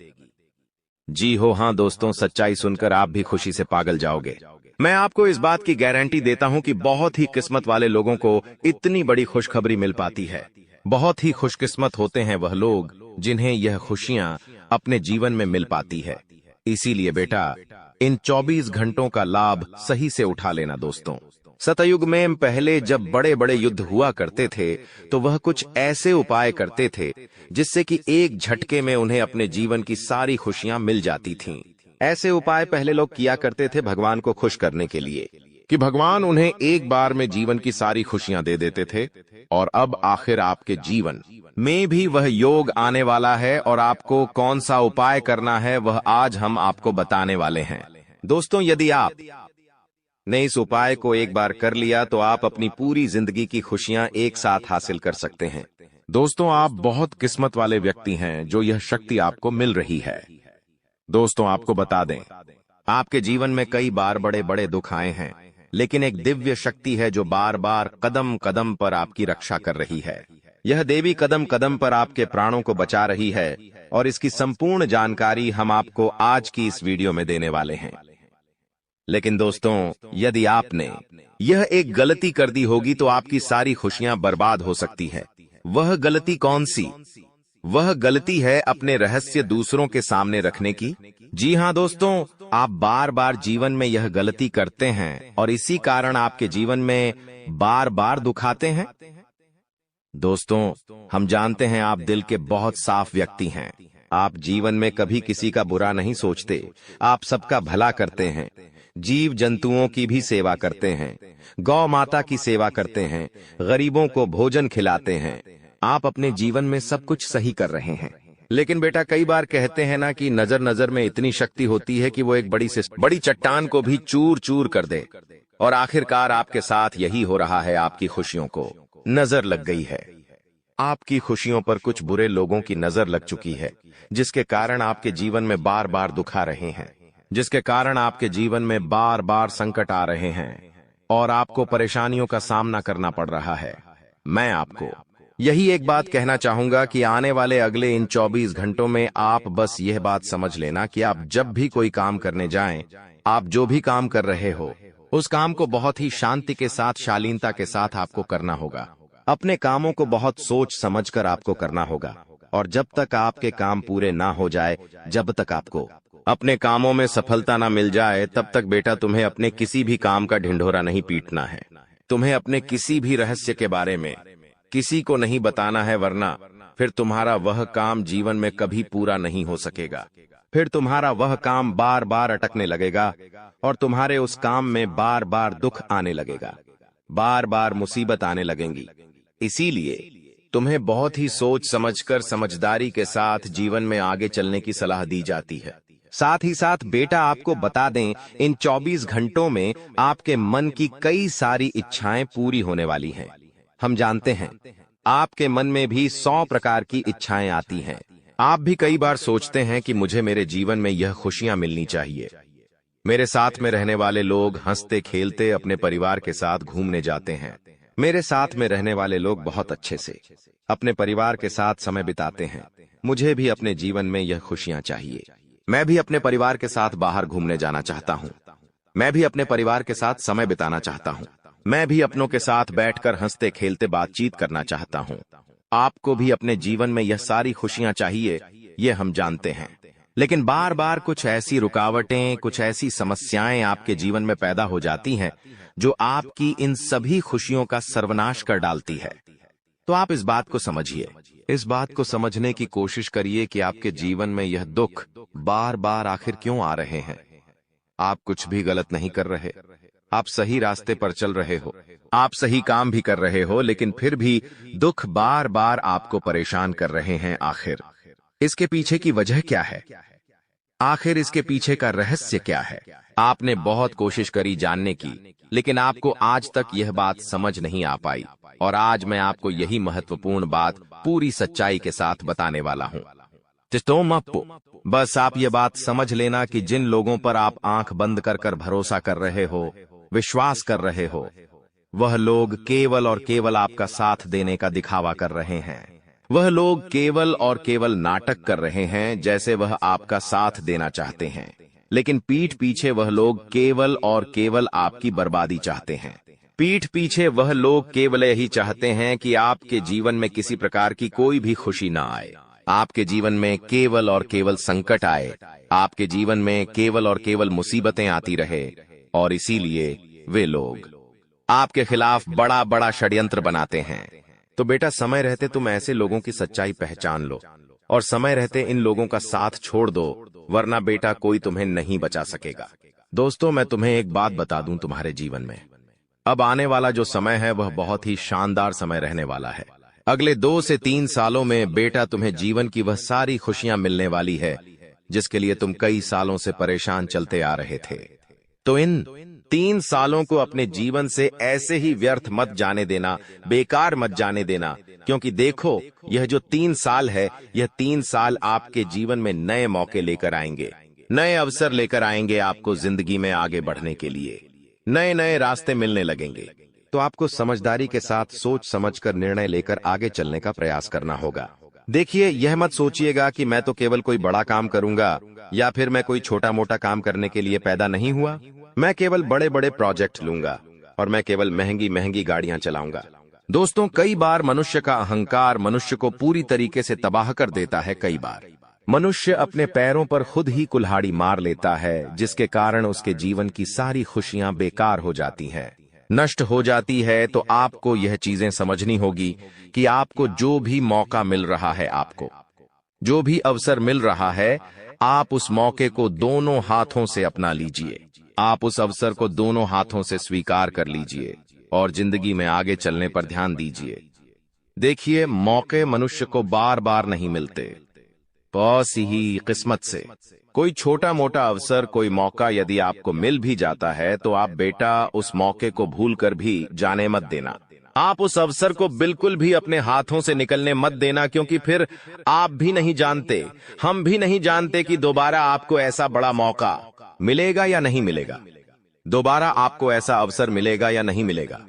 जी हो, हाँ दोस्तों, सच्चाई सुनकर आप भी खुशी से पागल जाओगे। मैं आपको इस बात की गारंटी देता हूं कि बहुत ही किस्मत वाले लोगों को इतनी बड़ी खुशखबरी मिल पाती है। बहुत ही खुशकिस्मत होते हैं वह लोग जिन्हें यह खुशियां अपने जीवन में मिल पाती है। इसीलिए बेटा, इन 24 घंटों का लाभ सही से उठा लेना। दोस्तों, सतयुग में पहले जब बड़े बड़े युद्ध हुआ करते थे, तो वह कुछ ऐसे उपाय करते थे जिससे कि एक झटके में उन्हें अपने जीवन की सारी खुशियां मिल जाती थीं। ऐसे उपाय पहले लोग किया करते थे भगवान को खुश करने के लिए, कि भगवान उन्हें एक बार में जीवन की सारी खुशियां दे देते थे। और अब आखिर आपके जीवन में भी वह योग आने वाला है, और आपको कौन सा उपाय करना है वह आज हम आपको बताने वाले हैं। दोस्तों, यदि आप ने इस उपाय को एक बार कर लिया तो आप अपनी पूरी जिंदगी की खुशियां एक साथ हासिल कर सकते हैं। दोस्तों, आप बहुत किस्मत वाले व्यक्ति हैं जो यह शक्ति आपको मिल रही है। दोस्तों, आपको बता दें, आपके जीवन में कई बार बड़े बड़े दुख आए हैं, लेकिन एक दिव्य शक्ति है जो बार बार कदम कदम पर आपकी रक्षा कर रही है। यह देवी कदम कदम पर आपके प्राणों को बचा रही है, और इसकी संपूर्ण जानकारी हम आपको आज की इस वीडियो में देने वाले हैं। लेकिन दोस्तों, यदि आपने यह एक गलती कर दी होगी तो आपकी सारी खुशियां बर्बाद हो सकती है। वह गलती कौन सी? वह गलती है अपने रहस्य दूसरों के सामने रखने की। जी हाँ दोस्तों, आप बार बार जीवन में यह गलती करते हैं और इसी कारण आपके जीवन में बार बार दुख आते हैं। दोस्तों, हम जानते हैं आप दिल के बहुत साफ व्यक्ति हैं। आप जीवन में कभी किसी का बुरा नहीं सोचते, आप सबका भला करते हैं, जीव जंतुओं की भी सेवा करते हैं, गौ माता की सेवा करते हैं, गरीबों को भोजन खिलाते हैं। आप अपने जीवन में सब कुछ सही कर रहे हैं। लेकिन बेटा, कई बार कहते हैं ना कि नजर नजर में इतनी शक्ति होती है कि वो एक बड़ी चट्टान को भी चूर चूर कर दे। और आखिरकार आपके साथ यही हो रहा है। आपकी खुशियों को नजर लग गई है। आपकी खुशियों पर कुछ बुरे लोगों की नजर लग चुकी है, जिसके कारण आपके जीवन में बार बार दुख आ रहे हैं, जिसके कारण आपके जीवन में बार बार संकट आ रहे हैं और आपको परेशानियों का सामना करना पड़ रहा है। मैं आपको यही एक बात कहना चाहूंगा कि आने वाले अगले इन 24 घंटों में आप बस यह बात समझ लेना कि आप जब भी कोई काम करने जाएं, आप जो भी काम कर रहे हो उस काम को बहुत ही शांति के साथ, शालीनता के साथ आपको करना होगा। अपने कामों को बहुत सोच समझकर आपको करना होगा और जब तक आपके काम पूरे ना हो जाए, जब तक आपको अपने कामों में सफलता ना मिल जाए, तब तक बेटा तुम्हें अपने किसी भी काम का ढिंढोरा नहीं पीटना है। तुम्हें अपने किसी भी रहस्य के बारे में किसी को नहीं बताना है, वरना फिर तुम्हारा वह काम जीवन में कभी पूरा नहीं हो सकेगा। फिर तुम्हारा वह काम बार बार अटकने लगेगा और तुम्हारे उस काम में बार बार दुख आने लगेगा, बार बार मुसीबत आने लगेंगी। इसीलिए तुम्हें बहुत ही सोच समझकर, समझदारी के साथ जीवन में आगे चलने की सलाह दी जाती है। साथ ही साथ बेटा आपको बता दें, इन 24 घंटों में आपके मन की कई सारी इच्छाएं पूरी होने वाली हैं। हम जानते हैं आपके मन में भी 100 प्रकार की इच्छाएं आती हैं। आप भी कई बार सोचते हैं कि मुझे मेरे जीवन में यह खुशियां मिलनी चाहिए, मेरे साथ में रहने वाले लोग हंसते खेलते अपने परिवार के साथ घूमने जाते हैं, मेरे साथ में रहने वाले लोग बहुत अच्छे से अपने परिवार के साथ समय बिताते हैं। मुझे भी अपने जीवन में यह खुशियां चाहिए। मैं भी अपने परिवार के साथ बाहर घूमने जाना चाहता हूं। मैं भी अपने परिवार के साथ समय बिताना चाहता हूं। मैं भी अपनों के साथ बैठकर हंसते खेलते बातचीत करना चाहता हूं। आपको भी अपने जीवन में यह सारी खुशियां चाहिए, ये हम जानते हैं। लेकिन बार बार कुछ ऐसी रुकावटें, कुछ ऐसी समस्याएं आपके जीवन में पैदा हो जाती हैं जो आपकी इन सभी खुशियों का सर्वनाश कर डालती है। तो आप इस बात को समझिए, इस बात को समझने की कोशिश करिए कि आपके जीवन में यह दुख बार बार आखिर क्यों आ रहे हैं। आप कुछ भी गलत नहीं कर रहे, आप सही रास्ते पर चल रहे हो, आप सही काम भी कर रहे हो, लेकिन फिर भी दुख बार बार आपको परेशान कर रहे हैं। आखिर इसके पीछे की वजह क्या है? आखिर इसके पीछे का रहस्य क्या है? आपने बहुत कोशिश करी जानने की, लेकिन आपको आज तक यह बात समझ नहीं आ पाई। और आज मैं आपको यही महत्वपूर्ण बात पूरी सच्चाई के साथ बताने वाला हूं। बस आप ये बात समझ लेना कि जिन लोगों पर आप आंख बंद कर कर भरोसा कर रहे हो, विश्वास कर रहे हो, वह लोग केवल और केवल आपका साथ देने का दिखावा कर रहे हैं। वह लोग केवल और केवल नाटक कर रहे हैं, जैसे वह आपका साथ देना चाहते हैं, लेकिन पीठ पीछे वह लोग केवल और केवल आपकी बर्बादी चाहते हैं। पीठ पीछे वह लोग केवल यही चाहते हैं कि आपके जीवन में किसी प्रकार की कोई भी खुशी ना आए, आपके जीवन में केवल और केवल संकट आए, आपके जीवन में केवल और केवल मुसीबतें आती रहे। और इसीलिए वे लोग आपके खिलाफ बड़ा बड़ा षड्यंत्र बनाते हैं। तो बेटा, समय रहते तुम ऐसे लोगों की सच्चाई पहचान लो और समय रहते इन लोगों का साथ छोड़ दो, वरना बेटा कोई तुम्हें नहीं बचा सकेगा। दोस्तों, मैं तुम्हें एक बात बता दूं, तुम्हारे जीवन में अब आने वाला जो समय है वह बहुत ही शानदार समय रहने वाला है। अगले 2 से 3 सालों में बेटा तुम्हें जीवन की वह सारी खुशियां मिलने वाली है जिसके लिए तुम कई सालों से परेशान चलते आ रहे थे। तो इन 3 सालों को अपने जीवन से ऐसे ही व्यर्थ मत जाने देना, बेकार मत जाने देना, क्योंकि देखो, यह जो 3 साल है, यह 3 साल आपके जीवन में नए मौके लेकर आएंगे, नए अवसर लेकर आएंगे आपको जिंदगी में आगे बढ़ने के लिए। नए नए रास्ते मिलने लगेंगे। तो आपको समझदारी के साथ सोच समझकर निर्णय लेकर आगे चलने का प्रयास करना होगा। देखिए, यह मत सोचिएगा कि मैं तो केवल कोई बड़ा काम करूंगा या फिर मैं कोई छोटा मोटा काम करने के लिए पैदा नहीं हुआ। मैं केवल बड़े बड़े प्रोजेक्ट लूंगा और मैं केवल महंगी महंगी गाड़ियां चलाऊंगा। दोस्तों, कई बार मनुष्य का अहंकार मनुष्य को पूरी तरीके से तबाह कर देता है। कई बार मनुष्य अपने पैरों पर खुद ही कुल्हाड़ी मार लेता है, जिसके कारण उसके जीवन की सारी खुशियां बेकार हो जाती हैं, नष्ट हो जाती है। तो आपको यह चीजें समझनी होगी कि आपको जो भी मौका मिल रहा है, आपको जो भी अवसर मिल रहा है, आप उस मौके को दोनों हाथों से अपना लीजिए। आप उस अवसर को दोनों हाथों से स्वीकार कर लीजिए और जिंदगी में आगे चलने पर ध्यान दीजिए। देखिए, मौके मनुष्य को बार बार नहीं मिलते, बस ही किस्मत से। कोई छोटा मोटा अवसर, कोई मौका यदि आपको मिल भी जाता है तो आप बेटा उस मौके को भूलकर भी जाने मत देना। आप उस अवसर को बिल्कुल भी अपने हाथों से निकलने मत देना, क्योंकि फिर आप भी नहीं जानते, हम भी नहीं जानते कि दोबारा आपको ऐसा बड़ा मौका मिलेगा या नहीं मिलेगा, दोबारा आपको ऐसा अवसर मिलेगा या नहीं मिलेगा।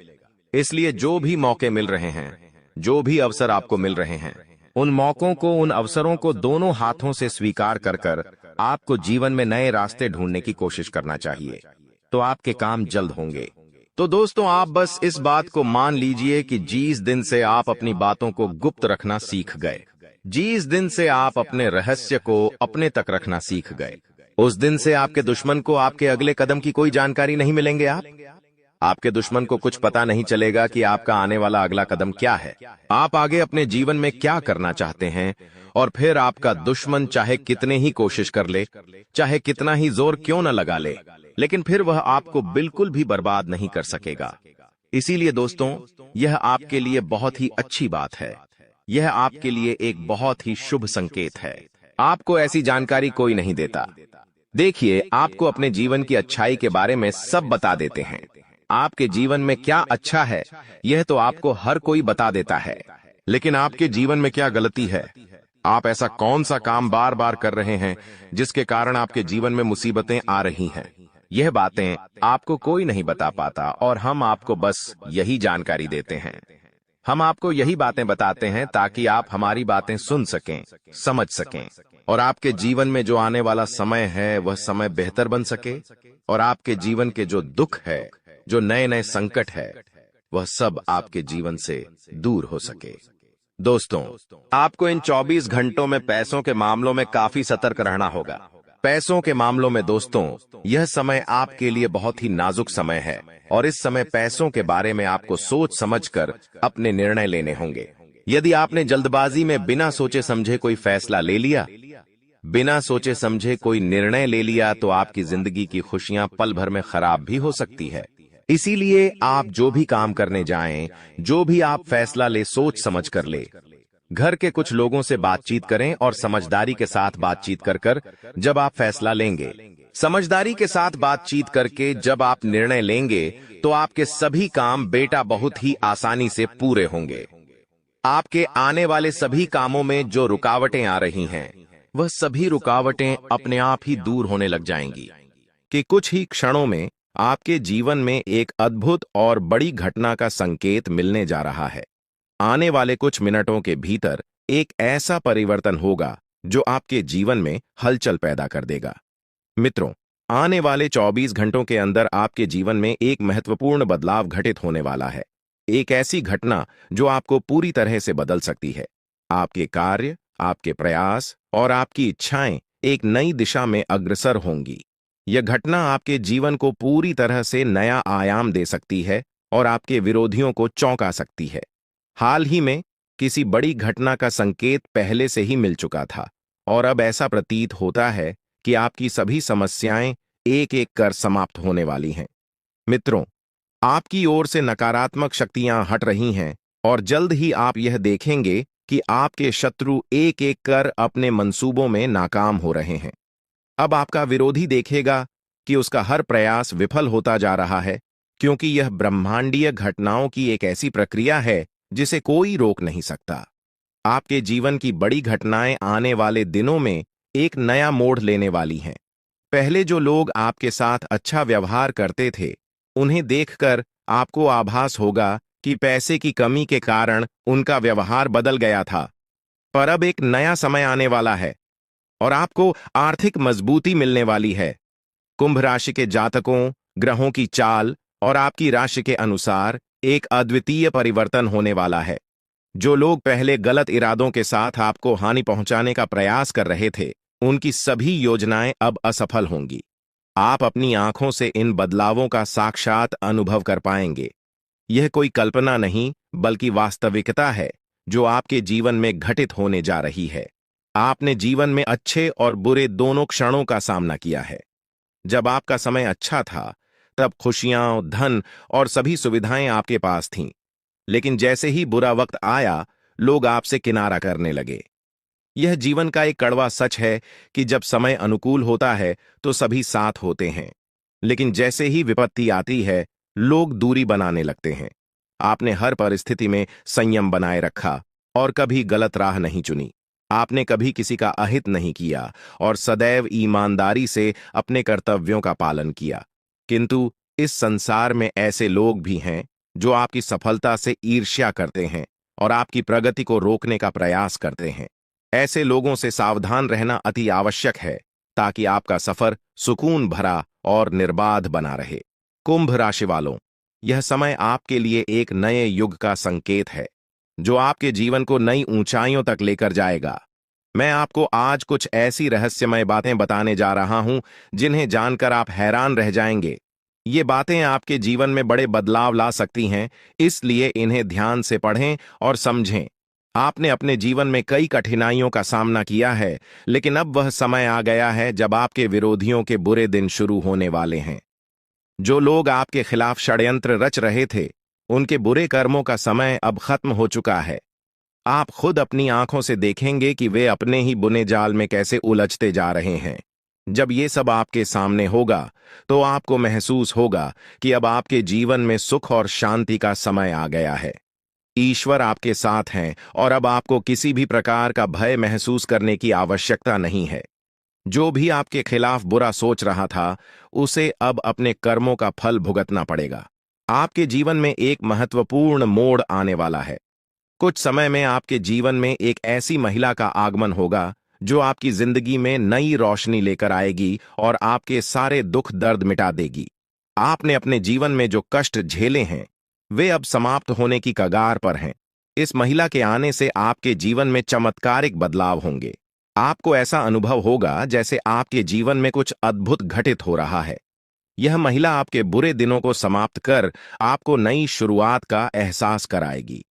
इसलिए जो भी मौके मिल रहे हैं, जो भी अवसर आपको मिल रहे हैं, उन मौकों को, उन अवसरों को दोनों हाथों से स्वीकार कर कर आपको जीवन में नए रास्ते ढूंढने की कोशिश करना चाहिए। तो आपके काम जल्द होंगे। तो दोस्तों, आप बस इस बात को मान लीजिए कि जिस दिन से आप अपनी बातों को गुप्त रखना सीख गए, जिस दिन से आप अपने रहस्य को अपने तक रखना सीख गए, उस दिन से आपके दुश्मन को आपके अगले कदम की कोई जानकारी नहीं मिलेंगे। आपके दुश्मन को कुछ पता नहीं चलेगा कि आपका आने वाला अगला कदम क्या है, आप आगे अपने जीवन में क्या करना चाहते हैं। और फिर आपका दुश्मन चाहे कितने ही कोशिश कर ले, चाहे कितना ही जोर क्यों न लगा ले, लेकिन फिर वह आपको बिल्कुल भी बर्बाद नहीं कर सकेगा। इसीलिए दोस्तों, यह आपके लिए बहुत ही अच्छी बात है। यह आपके लिए एक बहुत ही शुभ संकेत है। आपको ऐसी जानकारी कोई नहीं देता। देखिए, आपको अपने जीवन की अच्छाई के बारे में सब बता देते हैं। आपके जीवन में क्या अच्छा है, यह तो आपको हर कोई बता देता है, लेकिन आपके जीवन में क्या गलती है, आप ऐसा कौन सा काम बार बार कर रहे हैं जिसके कारण आपके जीवन में मुसीबतें आ रही हैं, यह बातें आपको कोई नहीं बता पाता और हम आपको बस यही जानकारी देते हैं। हम आपको यही बातें बताते हैं ताकि आप हमारी बातें सुन सकें, समझ सकें और आपके जीवन में जो आने वाला समय है वह समय बेहतर बन सके और आपके जीवन के जो दुख है, जो नए नए संकट है, वह सब आपके जीवन से दूर हो सके। दोस्तों, आपको इन 24 घंटों में पैसों के मामलों में काफी सतर्क रहना होगा। पैसों के मामलों में दोस्तों, यह समय आपके लिए बहुत ही नाजुक समय है और इस समय पैसों के बारे में आपको सोच समझकर अपने निर्णय लेने होंगे। यदि आपने जल्दबाजी में बिना सोचे समझे कोई फैसला ले लिया, बिना सोचे समझे कोई निर्णय ले लिया, तो आपकी जिंदगी की खुशियां पल भर में खराब भी हो सकती है। इसीलिए आप जो भी काम करने जाएं, जो भी आप फैसला ले, सोच समझ कर ले। घर के कुछ लोगों से बातचीत करें और समझदारी के साथ बातचीत कर जब आप फैसला लेंगे, समझदारी के साथ बातचीत करके जब आप निर्णय लेंगे, तो आपके सभी काम बेटा बहुत ही आसानी से पूरे होंगे। आपके आने वाले सभी कामों में जो रुकावटें आ रही हैं, वह सभी रुकावटें अपने आप ही दूर होने लग जाएंगी कि कुछ ही क्षणों में आपके जीवन में एक अद्भुत और बड़ी घटना का संकेत मिलने जा रहा है। आने वाले कुछ मिनटों के भीतर एक ऐसा परिवर्तन होगा जो आपके जीवन में हलचल पैदा कर देगा। मित्रों, आने वाले 24 घंटों के अंदर आपके जीवन में एक महत्वपूर्ण बदलाव घटित होने वाला है। एक ऐसी घटना जो आपको पूरी तरह से बदल सकती है। आपके कार्य, आपके प्रयास और आपकी इच्छाएं एक नई दिशा में अग्रसर होंगी। यह घटना आपके जीवन को पूरी तरह से नया आयाम दे सकती है और आपके विरोधियों को चौंका सकती है। हाल ही में किसी बड़ी घटना का संकेत पहले से ही मिल चुका था और अब ऐसा प्रतीत होता है कि आपकी सभी समस्याएं एक एक कर समाप्त होने वाली हैं। मित्रों, आपकी ओर से नकारात्मक शक्तियां हट रही हैं और जल्द ही आप यह देखेंगे कि आपके शत्रु एक एक कर अपने मंसूबों में नाकाम हो रहे हैं। अब आपका विरोधी देखेगा कि उसका हर प्रयास विफल होता जा रहा है, क्योंकि यह ब्रह्मांडीय घटनाओं की एक ऐसी प्रक्रिया है जिसे कोई रोक नहीं सकता। आपके जीवन की बड़ी घटनाएं आने वाले दिनों में एक नया मोड़ लेने वाली हैं। पहले जो लोग आपके साथ अच्छा व्यवहार करते थे, उन्हें देखकर आपको आभास होगा कि पैसे की कमी के कारण उनका व्यवहार बदल गया था। पर अब एक नया समय आने वाला है और आपको आर्थिक मजबूती मिलने वाली है। कुंभ राशि के जातकों, ग्रहों की चाल और आपकी राशि के अनुसार एक अद्वितीय परिवर्तन होने वाला है। जो लोग पहले गलत इरादों के साथ आपको हानि पहुंचाने का प्रयास कर रहे थे, उनकी सभी योजनाएं अब असफल होंगी। आप अपनी आंखों से इन बदलावों का साक्षात अनुभव कर पाएंगे। यह कोई कल्पना नहीं, बल्कि वास्तविकता है जो आपके जीवन में घटित होने जा रही है। आपने जीवन में अच्छे और बुरे दोनों क्षणों का सामना किया है। जब आपका समय अच्छा था, तब खुशियां, धन और सभी सुविधाएं आपके पास थीं। लेकिन जैसे ही बुरा वक्त आया, लोग आपसे किनारा करने लगे। यह जीवन का एक कड़वा सच है कि जब समय अनुकूल होता है तो सभी साथ होते हैं, लेकिन जैसे ही विपत्ति आती है, लोग दूरी बनाने लगते हैं। आपने हर परिस्थिति में संयम बनाए रखा और कभी गलत राह नहीं चुनी। आपने कभी किसी का अहित नहीं किया और सदैव ईमानदारी से अपने कर्तव्यों का पालन किया। किंतु इस संसार में ऐसे लोग भी हैं जो आपकी सफलता से ईर्ष्या करते हैं और आपकी प्रगति को रोकने का प्रयास करते हैं। ऐसे लोगों से सावधान रहना अति आवश्यक है ताकि आपका सफर सुकून भरा और निर्बाध बना रहे। कुंभ राशि वालों, यह समय आपके लिए एक नए युग का संकेत है जो आपके जीवन को नई ऊंचाइयों तक लेकर जाएगा। मैं आपको आज कुछ ऐसी रहस्यमय बातें बताने जा रहा हूं जिन्हें जानकर आप हैरान रह जाएंगे। ये बातें आपके जीवन में बड़े बदलाव ला सकती हैं, इसलिए इन्हें ध्यान से पढ़ें और समझें। आपने अपने जीवन में कई कठिनाइयों का सामना किया है, लेकिन अब वह समय आ गया है जब आपके विरोधियों के बुरे दिन शुरू होने वाले हैं। जो लोग आपके खिलाफ षड्यंत्र रच रहे थे, उनके बुरे कर्मों का समय अब खत्म हो चुका है। आप खुद अपनी आंखों से देखेंगे कि वे अपने ही बुने जाल में कैसे उलझते जा रहे हैं। जब ये सब आपके सामने होगा, तो आपको महसूस होगा कि अब आपके जीवन में सुख और शांति का समय आ गया है। ईश्वर आपके साथ हैं और अब आपको किसी भी प्रकार का भय महसूस करने की आवश्यकता नहीं है। जो भी आपके खिलाफ बुरा सोच रहा था, उसे अब अपने कर्मों का फल भुगतना पड़ेगा। आपके जीवन में एक महत्वपूर्ण मोड़ आने वाला है। कुछ समय में आपके जीवन में एक ऐसी महिला का आगमन होगा जो आपकी जिंदगी में नई रोशनी लेकर आएगी और आपके सारे दुख दर्द मिटा देगी। आपने अपने जीवन में जो कष्ट झेले हैं, वे अब समाप्त होने की कगार पर हैं। इस महिला के आने से आपके जीवन में चमत्कारिक बदलाव होंगे। आपको ऐसा अनुभव होगा जैसे आपके जीवन में कुछ अद्भुत घटित हो रहा है। यह महिला आपके बुरे दिनों को समाप्त कर आपको नई शुरुआत का एहसास कराएगी।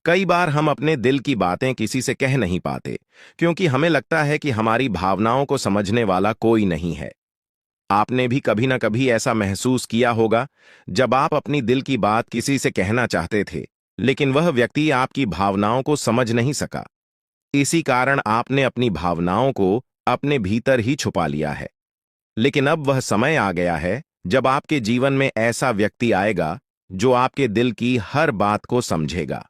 कई बार हम अपने दिल की बातें किसी से कह नहीं पाते क्योंकि हमें लगता है कि हमारी भावनाओं को समझने वाला कोई नहीं है। आपने भी कभी ना कभी ऐसा महसूस किया होगा जब आप अपनी दिल की बात किसी से कहना चाहते थे, लेकिन वह व्यक्ति आपकी भावनाओं को समझ नहीं सका। इसी कारण आपने अपनी भावनाओं को अपने भीतर ही छुपा लिया है। लेकिन अब वह समय आ गया है जब आपके जीवन में ऐसा व्यक्ति आएगा जो आपके दिल की हर बात को समझेगा।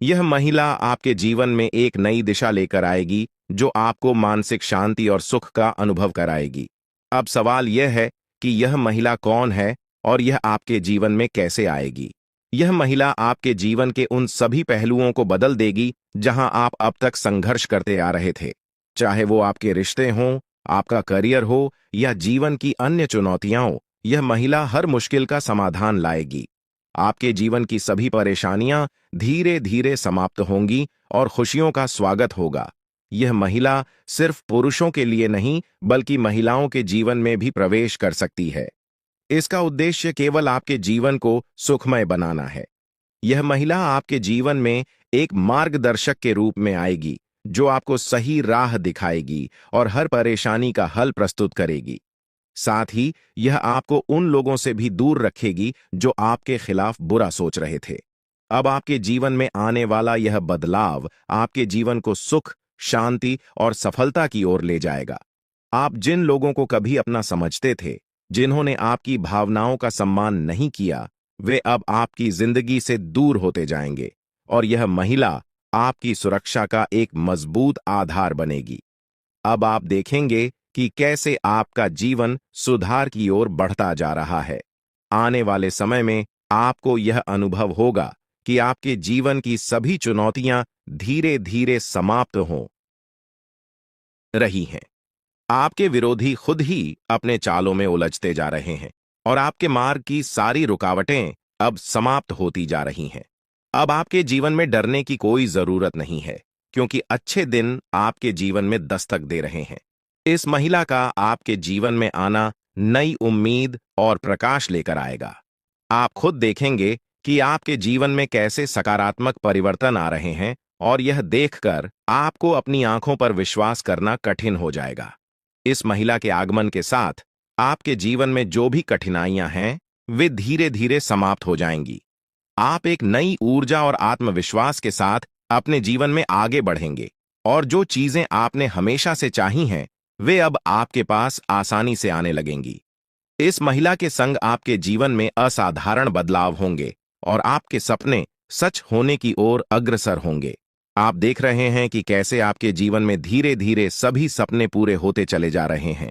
यह महिला आपके जीवन में एक नई दिशा लेकर आएगी जो आपको मानसिक शांति और सुख का अनुभव कराएगी। अब सवाल यह है कि यह महिला कौन है और यह आपके जीवन में कैसे आएगी। यह महिला आपके जीवन के उन सभी पहलुओं को बदल देगी जहां आप अब तक संघर्ष करते आ रहे थे। चाहे वो आपके रिश्ते हों, आपका करियर हो या जीवन की अन्य चुनौतियां हो, यह महिला हर मुश्किल का समाधान लाएगी। आपके जीवन की सभी परेशानियां धीरे धीरे समाप्त होंगी और खुशियों का स्वागत होगा। यह महिला सिर्फ पुरुषों के लिए नहीं, बल्कि महिलाओं के जीवन में भी प्रवेश कर सकती है। इसका उद्देश्य केवल आपके जीवन को सुखमय बनाना है। यह महिला आपके जीवन में एक मार्गदर्शक के रूप में आएगी जो आपको सही राह दिखाएगी और हर परेशानी का हल प्रस्तुत करेगी। साथ ही यह आपको उन लोगों से भी दूर रखेगी जो आपके खिलाफ बुरा सोच रहे थे। अब आपके जीवन में आने वाला यह बदलाव आपके जीवन को सुख, शांति और सफलता की ओर ले जाएगा। आप जिन लोगों को कभी अपना समझते थे, जिन्होंने आपकी भावनाओं का सम्मान नहीं किया, वे अब आपकी जिंदगी से दूर होते जाएंगे और यह महिला आपकी सुरक्षा का एक मजबूत आधार बनेगी। अब आप देखेंगे कि कैसे आपका जीवन सुधार की ओर बढ़ता जा रहा है। आने वाले समय में आपको यह अनुभव होगा कि आपके जीवन की सभी चुनौतियां धीरे धीरे समाप्त हो रही हैं। आपके विरोधी खुद ही अपने चालों में उलझते जा रहे हैं और आपके मार्ग की सारी रुकावटें अब समाप्त होती जा रही हैं। अब आपके जीवन में डरने की कोई जरूरत नहीं है क्योंकि अच्छे दिन आपके जीवन में दस्तक दे रहे हैं। इस महिला का आपके जीवन में आना नई उम्मीद और प्रकाश लेकर आएगा। आप खुद देखेंगे कि आपके जीवन में कैसे सकारात्मक परिवर्तन आ रहे हैं और यह देखकर आपको अपनी आंखों पर विश्वास करना कठिन हो जाएगा। इस महिला के आगमन के साथ आपके जीवन में जो भी कठिनाइयां हैं, वे धीरे धीरे समाप्त हो जाएंगी। आप एक नई ऊर्जा और आत्मविश्वास के साथ अपने जीवन में आगे बढ़ेंगे और जो चीजें आपने हमेशा से चाही हैं, वे अब आपके पास आसानी से आने लगेंगी। इस महिला के संग आपके जीवन में असाधारण बदलाव होंगे और आपके सपने सच होने की ओर अग्रसर होंगे। आप देख रहे हैं कि कैसे आपके जीवन में धीरे धीरे सभी सपने पूरे होते चले जा रहे हैं।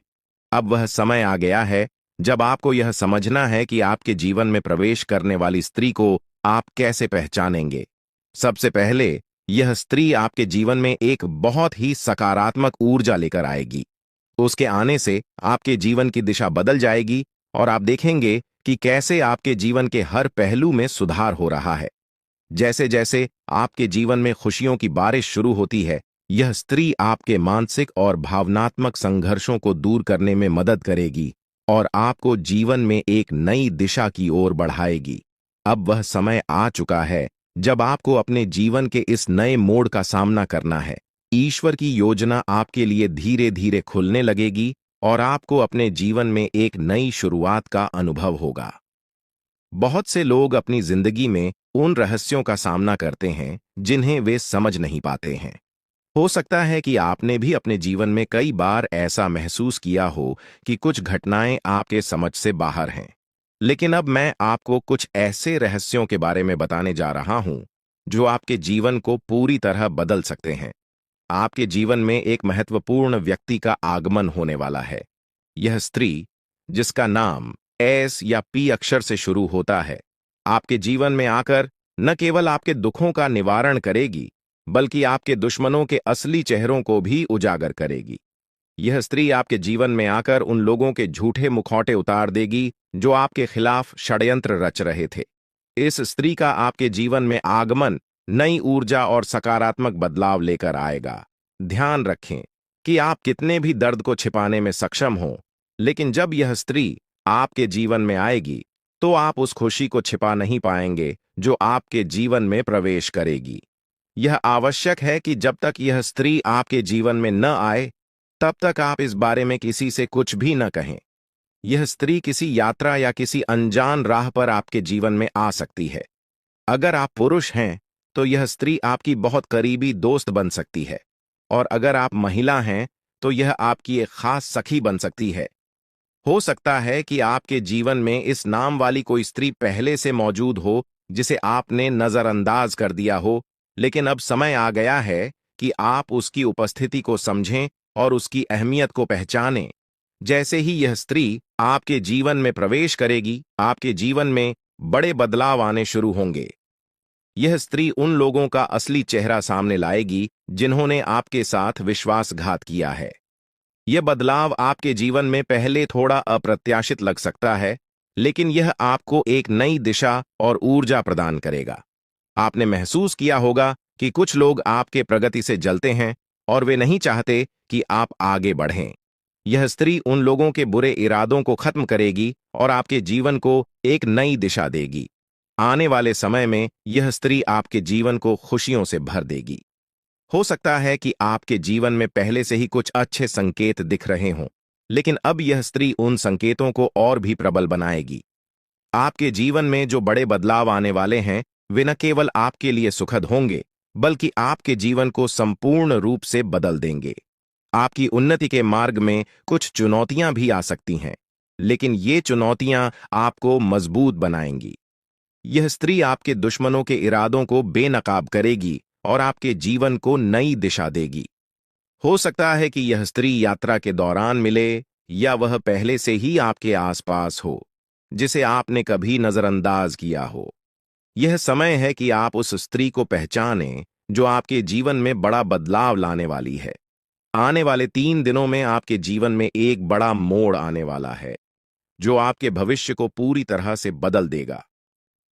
अब वह समय आ गया है जब आपको यह समझना है कि आपके जीवन में प्रवेश करने वाली स्त्री को आप कैसे पहचानेंगे। सबसे पहले यह स्त्री आपके जीवन में एक बहुत ही सकारात्मक ऊर्जा लेकर आएगी। उसके आने से आपके जीवन की दिशा बदल जाएगी और आप देखेंगे कि कैसे आपके जीवन के हर पहलू में सुधार हो रहा है। जैसे जैसे आपके जीवन में खुशियों की बारिश शुरू होती है, यह स्त्री आपके मानसिक और भावनात्मक संघर्षों को दूर करने में मदद करेगी और आपको जीवन में एक नई दिशा की ओर बढ़ाएगी। अब वह समय आ चुका है जब आपको अपने जीवन के इस नए मोड़ का सामना करना है। ईश्वर की योजना आपके लिए धीरे धीरे खुलने लगेगी और आपको अपने जीवन में एक नई शुरुआत का अनुभव होगा। बहुत से लोग अपनी जिंदगी में उन रहस्यों का सामना करते हैं जिन्हें वे समझ नहीं पाते हैं। हो सकता है कि आपने भी अपने जीवन में कई बार ऐसा महसूस किया हो कि कुछ घटनाएं आपके समझ से बाहर हैं। लेकिन अब मैं आपको कुछ ऐसे रहस्यों के बारे में बताने जा रहा हूं जो आपके जीवन को पूरी तरह बदल सकते हैं। आपके जीवन में एक महत्वपूर्ण व्यक्ति का आगमन होने वाला है। यह स्त्री, जिसका नाम एस या पी अक्षर से शुरू होता है, आपके जीवन में आकर न केवल आपके दुखों का निवारण करेगी, बल्कि आपके दुश्मनों के असली चेहरों को भी उजागर करेगी। यह स्त्री आपके जीवन में आकर उन लोगों के झूठे मुखौटे उतार देगी जो आपके खिलाफ षड्यंत्र रच रहे थे। इस स्त्री का आपके जीवन में आगमन नई ऊर्जा और सकारात्मक बदलाव लेकर आएगा। ध्यान रखें कि आप कितने भी दर्द को छिपाने में सक्षम हों, लेकिन जब यह स्त्री आपके जीवन में आएगी तो आप उस खुशी को छिपा नहीं पाएंगे जो आपके जीवन में प्रवेश करेगी। यह आवश्यक है कि जब तक यह स्त्री आपके जीवन में न आए, तब तक आप इस बारे में किसी से कुछ भी न कहें। यह स्त्री किसी यात्रा या किसी अनजान राह पर आपके जीवन में आ सकती है। अगर आप पुरुष हैं तो यह स्त्री आपकी बहुत करीबी दोस्त बन सकती है, और अगर आप महिला हैं तो यह आपकी एक खास सखी बन सकती है। हो सकता है कि आपके जीवन में इस नाम वाली कोई स्त्री पहले से मौजूद हो जिसे आपने नजरअंदाज कर दिया हो, लेकिन अब समय आ गया है कि आप उसकी उपस्थिति को समझें और उसकी अहमियत को पहचानें। जैसे ही यह स्त्री आपके जीवन में प्रवेश करेगी, आपके जीवन में बड़े बदलाव आने शुरू होंगे। यह स्त्री उन लोगों का असली चेहरा सामने लाएगी जिन्होंने आपके साथ विश्वासघात किया है। यह बदलाव आपके जीवन में पहले थोड़ा अप्रत्याशित लग सकता है, लेकिन यह आपको एक नई दिशा और ऊर्जा प्रदान करेगा। आपने महसूस किया होगा कि कुछ लोग आपके प्रगति से जलते हैं और वे नहीं चाहते कि आप आगे बढ़ें। यह स्त्री उन लोगों के बुरे इरादों को खत्म करेगी और आपके जीवन को एक नई दिशा देगी। आने वाले समय में यह स्त्री आपके जीवन को खुशियों से भर देगी। हो सकता है कि आपके जीवन में पहले से ही कुछ अच्छे संकेत दिख रहे हों, लेकिन अब यह स्त्री उन संकेतों को और भी प्रबल बनाएगी। आपके जीवन में जो बड़े बदलाव आने वाले हैं, वे न केवल आपके लिए सुखद होंगे, बल्कि आपके जीवन को संपूर्ण रूप से बदल देंगे। आपकी उन्नति के मार्ग में कुछ चुनौतियां भी आ सकती हैं, लेकिन ये चुनौतियां आपको मजबूत बनाएंगी। यह स्त्री आपके दुश्मनों के इरादों को बेनकाब करेगी और आपके जीवन को नई दिशा देगी। हो सकता है कि यह स्त्री यात्रा के दौरान मिले या वह पहले से ही आपके आसपास हो, जिसे आपने कभी नजरअंदाज किया हो। यह समय है कि आप उस स्त्री को पहचानें जो आपके जीवन में बड़ा बदलाव लाने वाली है। आने वाले 3 दिनों में आपके जीवन में एक बड़ा मोड़ आने वाला है जो आपके भविष्य को पूरी तरह से बदल देगा।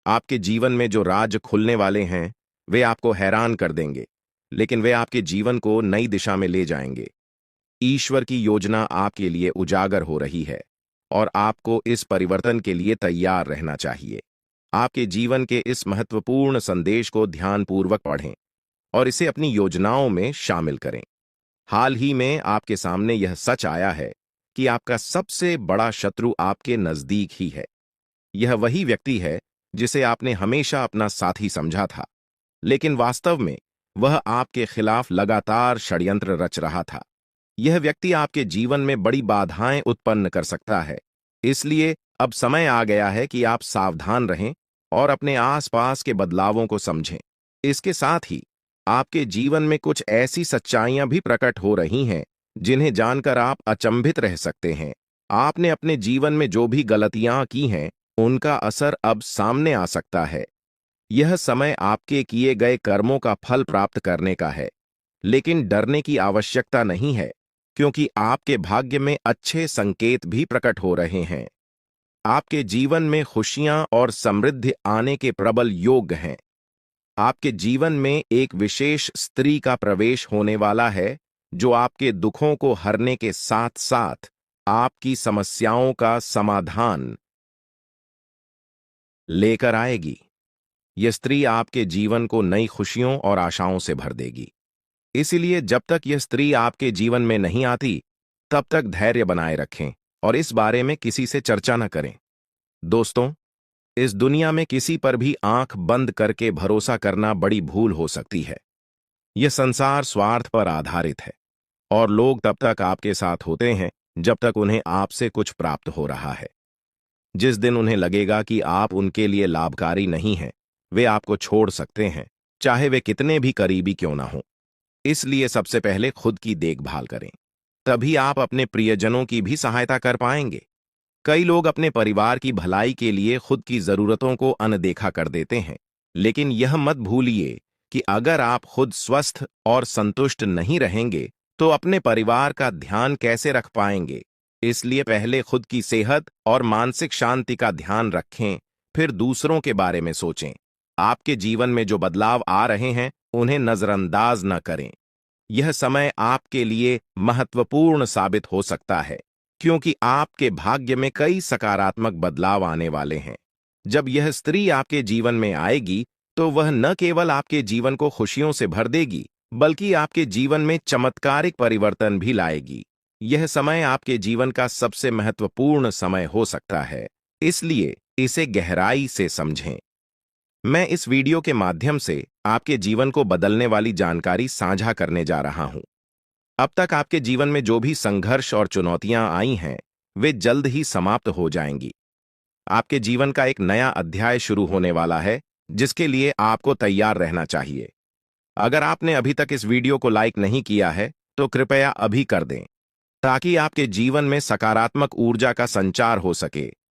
आपके जीवन में जो राज खुलने वाले हैं, वे आपको हैरान कर देंगे, लेकिन वे आपके जीवन को नई दिशा में ले जाएंगे। ईश्वर की योजना आपके लिए उजागर हो रही है और आपको इस परिवर्तन के लिए तैयार रहना चाहिए। आपके जीवन के इस महत्वपूर्ण संदेश को ध्यानपूर्वक पढ़ें और इसे अपनी योजनाओं में शामिल करें। हाल ही में आपके सामने यह सच आया है कि आपका सबसे बड़ा शत्रु आपके नजदीक ही है। यह वही व्यक्ति है जिसे आपने हमेशा अपना साथी समझा था, लेकिन वास्तव में वह आपके खिलाफ लगातार षड्यंत्र रच रहा था। यह व्यक्ति आपके जीवन में बड़ी बाधाएं उत्पन्न कर सकता है, इसलिए अब समय आ गया है कि आप सावधान रहें और अपने आसपास के बदलावों को समझें। इसके साथ ही आपके जीवन में कुछ ऐसी सच्चाइयां भी प्रकट हो रही हैं जिन्हें जानकर आप अचंभित रह सकते हैं। आपने अपने जीवन में जो भी गलतियां की हैं, उनका असर अब सामने आ सकता है। यह समय आपके किए गए कर्मों का फल प्राप्त करने का है, लेकिन डरने की आवश्यकता नहीं है, क्योंकि आपके भाग्य में अच्छे संकेत भी प्रकट हो रहे हैं। आपके जीवन में खुशियां और समृद्धि आने के प्रबल योग हैं। आपके जीवन में एक विशेष स्त्री का प्रवेश होने वाला है, जो आपके दुखों को हरने के साथ साथ आपकी समस्याओं का समाधान लेकर आएगी। यह स्त्री आपके जीवन को नई खुशियों और आशाओं से भर देगी। इसलिए जब तक यह स्त्री आपके जीवन में नहीं आती, तब तक धैर्य बनाए रखें और इस बारे में किसी से चर्चा न करें। दोस्तों, इस दुनिया में किसी पर भी आंख बंद करके भरोसा करना बड़ी भूल हो सकती है। यह संसार स्वार्थ पर आधारित है और लोग तब तक आपके साथ होते हैं जब तक उन्हें आपसे कुछ प्राप्त हो रहा है। जिस दिन उन्हें लगेगा कि आप उनके लिए लाभकारी नहीं हैं, वे आपको छोड़ सकते हैं, चाहे वे कितने भी करीबी क्यों ना हों। इसलिए सबसे पहले खुद की देखभाल करें, तभी आप अपने प्रियजनों की भी सहायता कर पाएंगे। कई लोग अपने परिवार की भलाई के लिए खुद की जरूरतों को अनदेखा कर देते हैं, लेकिन यह मत भूलिए कि अगर आप खुद स्वस्थ और संतुष्ट नहीं रहेंगे, तो अपने परिवार का ध्यान कैसे रख पाएंगे। इसलिए पहले खुद की सेहत और मानसिक शांति का ध्यान रखें, फिर दूसरों के बारे में सोचें। आपके जीवन में जो बदलाव आ रहे हैं, उन्हें नजरअंदाज न करें। यह समय आपके लिए महत्वपूर्ण साबित हो सकता है, क्योंकि आपके भाग्य में कई सकारात्मक बदलाव आने वाले हैं। जब यह स्त्री आपके जीवन में आएगी, तो वह न केवल आपके जीवन को खुशियों से भर देगी, बल्कि आपके जीवन में चमत्कारिक परिवर्तन भी लाएगी। यह समय आपके जीवन का सबसे महत्वपूर्ण समय हो सकता है, इसलिए इसे गहराई से समझें। मैं इस वीडियो के माध्यम से आपके जीवन को बदलने वाली जानकारी साझा करने जा रहा हूं। अब तक आपके जीवन में जो भी संघर्ष और चुनौतियां आई हैं, वे जल्द ही समाप्त हो जाएंगी। आपके जीवन का एक नया अध्याय शुरू होने वाला है, जिसके लिए आपको तैयार रहना चाहिए। अगर आपने अभी तक इस वीडियो को लाइक नहीं किया है, तो कृपया अभी कर दें, ताकि आपके जीवन में सकारात्मक ऊर्जा का संचार हो सके।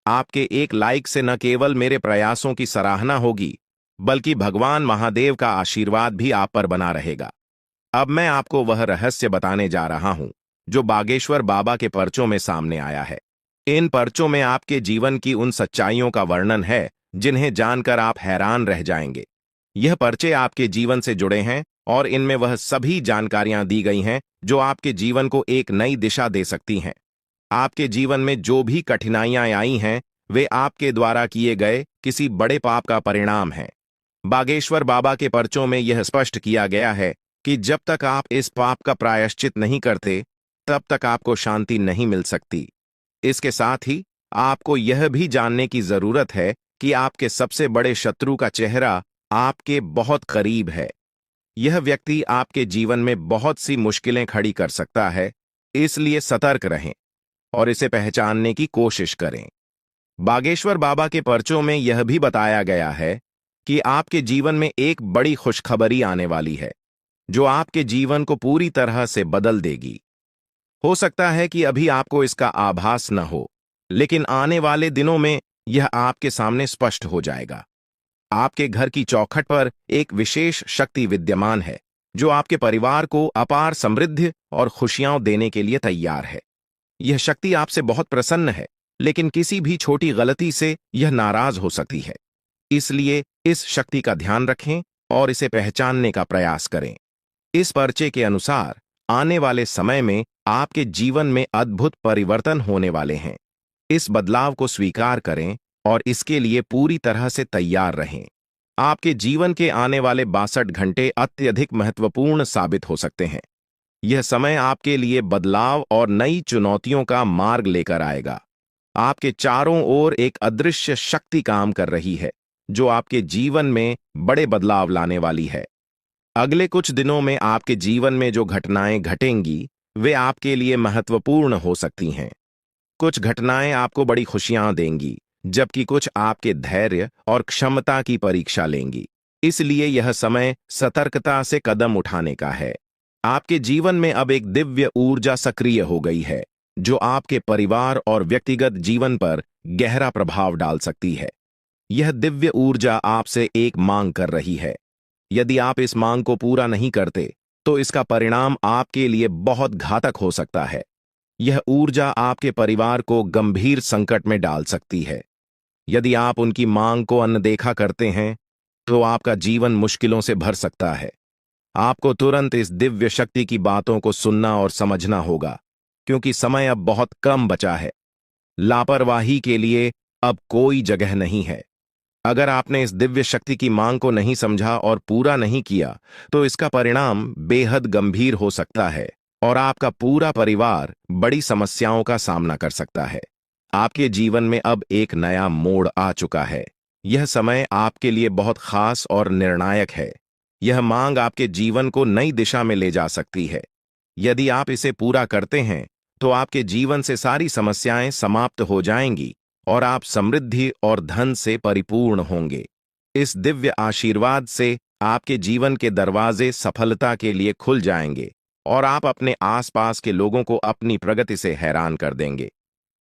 आपके एक लाइक से न केवल मेरे प्रयासों की सराहना होगी, बल्कि भगवान महादेव का आशीर्वाद भी आप पर बना रहेगा। अब मैं आपको वह रहस्य बताने जा रहा हूं, जो बागेश्वर बाबा के पर्चों में सामने आया है। इन पर्चों में आपके जीवन की उन सच्चाइयों का वर्णन है, जिन्हें जानकर आप हैरान रह जाएंगे। यह पर्चे आपके जीवन से जुड़े हैं और इनमें वह सभी जानकारियां दी गई हैं, जो आपके जीवन को एक नई दिशा दे सकती हैं। आपके जीवन में जो भी कठिनाइयां आई हैं, वे आपके द्वारा किए गए किसी बड़े पाप का परिणाम है। बागेश्वर बाबा के पर्चों में यह स्पष्ट किया गया है कि जब तक आप इस पाप का प्रायश्चित नहीं करते, तब तक आपको शांति नहीं मिल सकती। इसके साथ ही आपको यह भी जानने की जरूरत है कि आपके सबसे बड़े शत्रु का चेहरा आपके बहुत करीब है। यह व्यक्ति आपके जीवन में बहुत सी मुश्किलें खड़ी कर सकता है, इसलिए सतर्क रहें और इसे पहचानने की कोशिश करें। बागेश्वर बाबा के पर्चों में यह भी बताया गया है कि आपके जीवन में एक बड़ी खुशखबरी आने वाली है, जो आपके जीवन को पूरी तरह से बदल देगी। हो सकता है कि अभी आपको इसका आभास न हो, लेकिन आने वाले दिनों में यह आपके सामने स्पष्ट हो जाएगा। आपके घर की चौखट पर एक विशेष शक्ति विद्यमान है, जो आपके परिवार को अपार समृद्धि और खुशियां देने के लिए तैयार है। यह शक्ति आपसे बहुत प्रसन्न है, लेकिन किसी भी छोटी गलती से यह नाराज हो सकती है। इसलिए इस शक्ति का ध्यान रखें और इसे पहचानने का प्रयास करें। इस पर्चे के अनुसार आने वाले समय में आपके जीवन में अद्भुत परिवर्तन होने वाले हैं। इस बदलाव को स्वीकार करें और इसके लिए पूरी तरह से तैयार रहें। आपके जीवन के आने वाले 62 घंटे अत्यधिक महत्वपूर्ण साबित हो सकते हैं। यह समय आपके लिए बदलाव और नई चुनौतियों का मार्ग लेकर आएगा। आपके चारों ओर एक अदृश्य शक्ति काम कर रही है, जो आपके जीवन में बड़े बदलाव लाने वाली है। अगले कुछ दिनों में आपके जीवन में जो घटनाएं घटेंगी, वे आपके लिए महत्वपूर्ण हो सकती हैं। कुछ घटनाएं आपको बड़ी खुशियां देंगी, जबकि कुछ आपके धैर्य और क्षमता की परीक्षा लेंगी। इसलिए यह समय सतर्कता से कदम उठाने का है। आपके जीवन में अब एक दिव्य ऊर्जा सक्रिय हो गई है, जो आपके परिवार और व्यक्तिगत जीवन पर गहरा प्रभाव डाल सकती है। यह दिव्य ऊर्जा आपसे एक मांग कर रही है। यदि आप इस मांग को पूरा नहीं करते तो इसका परिणाम आपके लिए बहुत घातक हो सकता है। यह ऊर्जा आपके परिवार को गंभीर संकट में डाल सकती है। यदि आप उनकी मांग को अनदेखा करते हैं तो आपका जीवन मुश्किलों से भर सकता है। आपको तुरंत इस दिव्य शक्ति की बातों को सुनना और समझना होगा, क्योंकि समय अब बहुत कम बचा है। लापरवाही के लिए अब कोई जगह नहीं है। अगर आपने इस दिव्य शक्ति की मांग को नहीं समझा और पूरा नहीं किया तो इसका परिणाम बेहद गंभीर हो सकता है और आपका पूरा परिवार बड़ी समस्याओं का सामना कर सकता है। आपके जीवन में अब एक नया मोड़ आ चुका है। यह समय आपके लिए बहुत खास और निर्णायक है। यह मांग आपके जीवन को नई दिशा में ले जा सकती है। यदि आप इसे पूरा करते हैं तो आपके जीवन से सारी समस्याएं समाप्त हो जाएंगी और आप समृद्धि और धन से परिपूर्ण होंगे। इस दिव्य आशीर्वाद से आपके जीवन के दरवाजे सफलता के लिए खुल जाएंगे और आप अपने आसपास के लोगों को अपनी प्रगति से हैरान कर देंगे।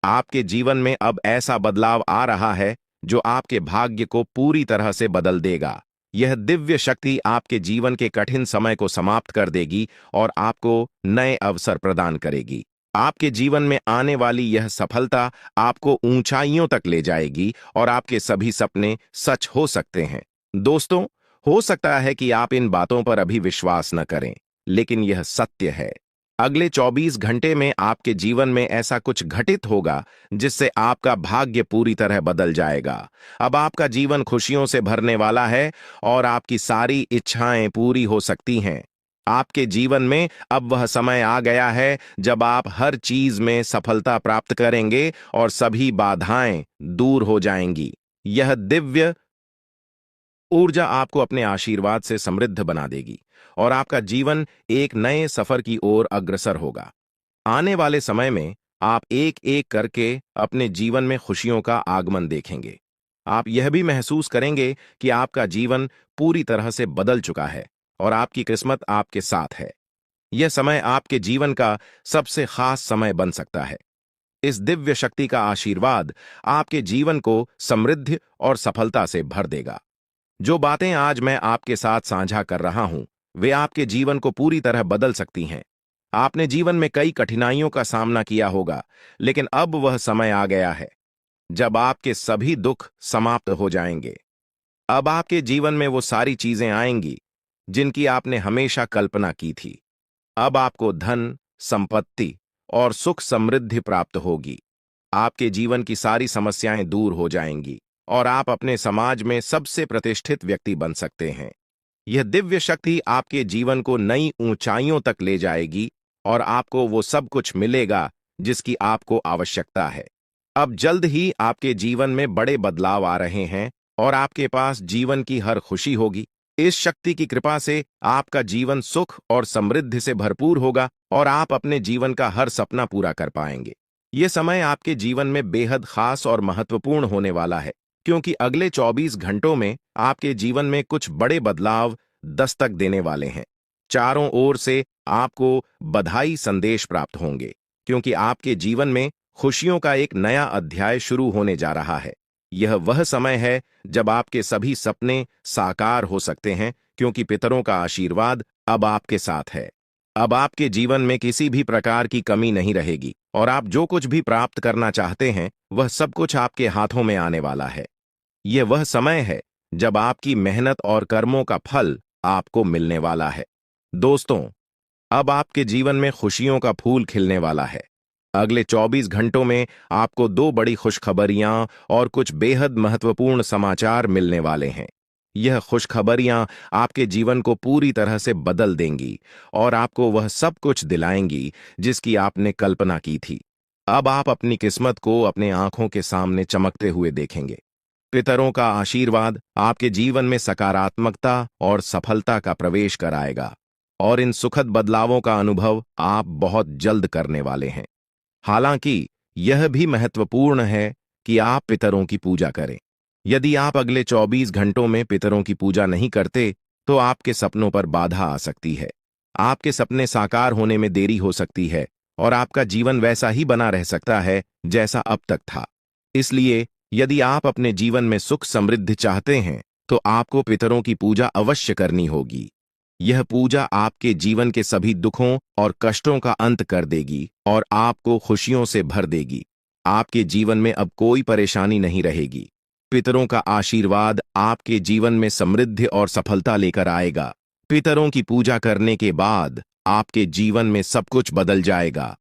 आपके जीवन में अब ऐसा बदलाव आ रहा है जो आपके भाग्य को पूरी तरह से बदल देगा। यह दिव्य शक्ति आपके जीवन के कठिन समय को समाप्त कर देगी और आपको नए अवसर प्रदान करेगी। आपके जीवन में आने वाली यह सफलता आपको ऊंचाइयों तक ले जाएगी और आपके सभी सपने सच हो सकते हैं। दोस्तों, हो सकता है कि आप इन बातों पर अभी विश्वास न करें, लेकिन यह सत्य है। अगले 24 घंटे में आपके जीवन में ऐसा कुछ घटित होगा जिससे आपका भाग्य पूरी तरह बदल जाएगा। अब आपका जीवन खुशियों से भरने वाला है और आपकी सारी इच्छाएं पूरी हो सकती हैं। आपके जीवन में अब वह समय आ गया है जब आप हर चीज में सफलता प्राप्त करेंगे और सभी बाधाएं दूर हो जाएंगी। यह दिव्य ऊर्जा आपको अपने आशीर्वाद से समृद्ध बना देगी और आपका जीवन एक नए सफर की ओर अग्रसर होगा। आने वाले समय में आप एक एक करके अपने जीवन में खुशियों का आगमन देखेंगे। आप यह भी महसूस करेंगे कि आपका जीवन पूरी तरह से बदल चुका है और आपकी किस्मत आपके साथ है। यह समय आपके जीवन का सबसे खास समय बन सकता है। इस दिव्य शक्ति का आशीर्वाद आपके जीवन को समृद्धि और सफलता से भर देगा। जो बातें आज मैं आपके साथ साझा कर रहा हूं, वे आपके जीवन को पूरी तरह बदल सकती हैं। आपने जीवन में कई कठिनाइयों का सामना किया होगा, लेकिन अब वह समय आ गया है जब आपके सभी दुख समाप्त हो जाएंगे। अब आपके जीवन में वो सारी चीजें आएंगी जिनकी आपने हमेशा कल्पना की थी। अब आपको धन, संपत्ति और सुख समृद्धि प्राप्त होगी। आपके जीवन की सारी समस्याएं दूर हो जाएंगी और आप अपने समाज में सबसे प्रतिष्ठित व्यक्ति बन सकते हैं। यह दिव्य शक्ति आपके जीवन को नई ऊंचाइयों तक ले जाएगी और आपको वो सब कुछ मिलेगा जिसकी आपको आवश्यकता है। अब जल्द ही आपके जीवन में बड़े बदलाव आ रहे हैं और आपके पास जीवन की हर खुशी होगी। इस शक्ति की कृपा से आपका जीवन सुख और समृद्धि से भरपूर होगा और आप अपने जीवन का हर सपना पूरा कर पाएंगे। ये समय आपके जीवन में बेहद खास और महत्वपूर्ण होने वाला है, क्योंकि अगले 24 घंटों में आपके जीवन में कुछ बड़े बदलाव दस्तक देने वाले हैं। चारों ओर से आपको बधाई संदेश प्राप्त होंगे, क्योंकि आपके जीवन में खुशियों का एक नया अध्याय शुरू होने जा रहा है। यह वह समय है जब आपके सभी सपने साकार हो सकते हैं, क्योंकि पितरों का आशीर्वाद अब आपके साथ है। अब आपके जीवन में किसी भी प्रकार की कमी नहीं रहेगी और आप जो कुछ भी प्राप्त करना चाहते हैं वह सब कुछ आपके हाथों में आने वाला है। यह वह समय है जब आपकी मेहनत और कर्मों का फल आपको मिलने वाला है। दोस्तों, अब आपके जीवन में खुशियों का फूल खिलने वाला है। अगले 24 घंटों में आपको 2 बड़ी खुशखबरियां और कुछ बेहद महत्वपूर्ण समाचार मिलने वाले हैं। यह खुशखबरियां आपके जीवन को पूरी तरह से बदल देंगी और आपको वह सब कुछ दिलाएंगी जिसकी आपने कल्पना की थी। अब आप अपनी किस्मत को अपने आंखों के सामने चमकते हुए देखेंगे। पितरों का आशीर्वाद आपके जीवन में सकारात्मकता और सफलता का प्रवेश कराएगा और इन सुखद बदलावों का अनुभव आप बहुत जल्द करने वाले हैं। हालांकि यह भी महत्वपूर्ण है कि आप पितरों की पूजा करें। यदि आप अगले 24 घंटों में पितरों की पूजा नहीं करते तो आपके सपनों पर बाधा आ सकती है। आपके सपने साकार होने में देरी हो सकती है और आपका जीवन वैसा ही बना रह सकता है जैसा अब तक था। इसलिए यदि आप अपने जीवन में सुख समृद्धि चाहते हैं तो आपको पितरों की पूजा अवश्य करनी होगी। यह पूजा आपके जीवन के सभी दुखों और कष्टों का अंत कर देगी और आपको खुशियों से भर देगी। आपके जीवन में अब कोई परेशानी नहीं रहेगी। पितरों का आशीर्वाद आपके जीवन में समृद्धि और सफलता लेकर आएगा। पितरों की पूजा करने के बाद आपके जीवन में सब कुछ बदल जाएगा।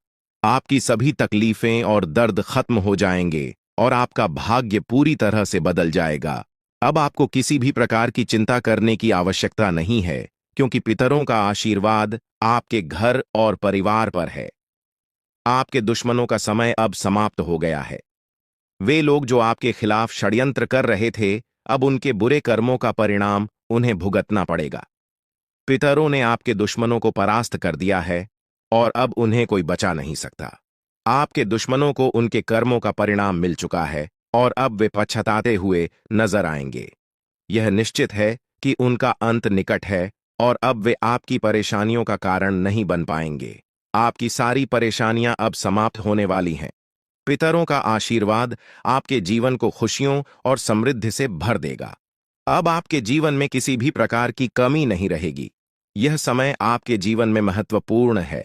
आपकी सभी तकलीफें और दर्द खत्म हो जाएंगे और आपका भाग्य पूरी तरह से बदल जाएगा। अब आपको किसी भी प्रकार की चिंता करने की आवश्यकता नहीं है, क्योंकि पितरों का आशीर्वाद आपके घर और परिवार पर है। आपके दुश्मनों का समय अब समाप्त हो गया है। वे लोग जो आपके खिलाफ षड्यंत्र कर रहे थे, अब उनके बुरे कर्मों का परिणाम उन्हें भुगतना पड़ेगा। पितरों ने आपके दुश्मनों को परास्त कर दिया है और अब उन्हें कोई बचा नहीं सकता। आपके दुश्मनों को उनके कर्मों का परिणाम मिल चुका है और अब वे पछताते हुए नजर आएंगे। यह निश्चित है कि उनका अंत निकट है और अब वे आपकी परेशानियों का कारण नहीं बन पाएंगे। आपकी सारी परेशानियां अब समाप्त होने वाली हैं। पितरों का आशीर्वाद आपके जीवन को खुशियों और समृद्धि से भर देगा। अब आपके जीवन में किसी भी प्रकार की कमी नहीं रहेगी। यह समय आपके जीवन में महत्वपूर्ण है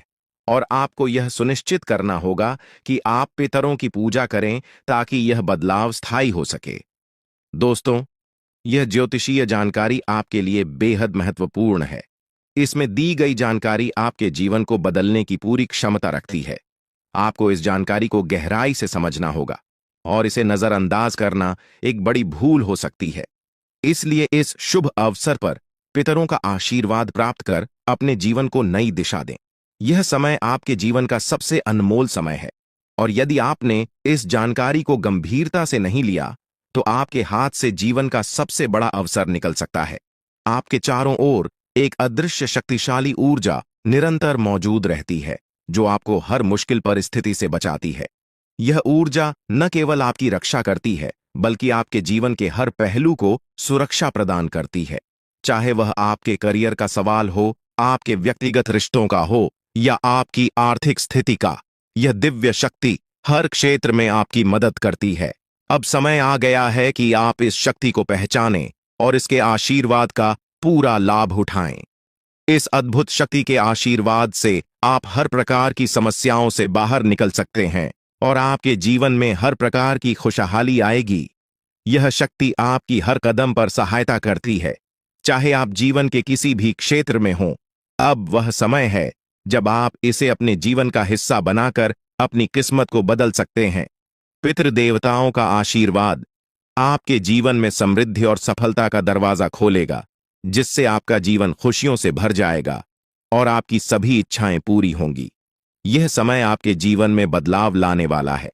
और आपको यह सुनिश्चित करना होगा कि आप पितरों की पूजा करें ताकि यह बदलाव स्थायी हो सके। दोस्तों, यह ज्योतिषीय जानकारी आपके लिए बेहद महत्वपूर्ण है। इसमें दी गई जानकारी आपके जीवन को बदलने की पूरी क्षमता रखती है। आपको इस जानकारी को गहराई से समझना होगा और इसे नजरअंदाज करना एक बड़ी भूल हो सकती है। इसलिए इस शुभ अवसर पर पितरों का आशीर्वाद प्राप्त कर अपने जीवन को नई दिशा दें। यह समय आपके जीवन का सबसे अनमोल समय है और यदि आपने इस जानकारी को गंभीरता से नहीं लिया तो आपके हाथ से जीवन का सबसे बड़ा अवसर निकल सकता है। आपके चारों ओर एक अदृश्य शक्तिशाली ऊर्जा निरंतर मौजूद रहती है जो आपको हर मुश्किल परिस्थिति से बचाती है। यह ऊर्जा न केवल आपकी रक्षा करती है बल्कि आपके जीवन के हर पहलू को सुरक्षा प्रदान करती है। चाहे वह आपके करियर का सवाल हो, आपके व्यक्तिगत रिश्तों का हो या आपकी आर्थिक स्थिति का, यह दिव्य शक्ति हर क्षेत्र में आपकी मदद करती है। अब समय आ गया है कि आप इस शक्ति को पहचानें और इसके आशीर्वाद का पूरा लाभ उठाएं। इस अद्भुत शक्ति के आशीर्वाद से आप हर प्रकार की समस्याओं से बाहर निकल सकते हैं और आपके जीवन में हर प्रकार की खुशहाली आएगी। यह शक्ति आपकी हर कदम पर सहायता करती है, चाहे आप जीवन के किसी भी क्षेत्र में हों। अब वह समय है जब आप इसे अपने जीवन का हिस्सा बनाकर अपनी किस्मत को बदल सकते हैं। पितृदेवताओं का आशीर्वाद आपके जीवन में समृद्धि और सफलता का दरवाजा खोलेगा, जिससे आपका जीवन खुशियों से भर जाएगा और आपकी सभी इच्छाएं पूरी होंगी। यह समय आपके जीवन में बदलाव लाने वाला है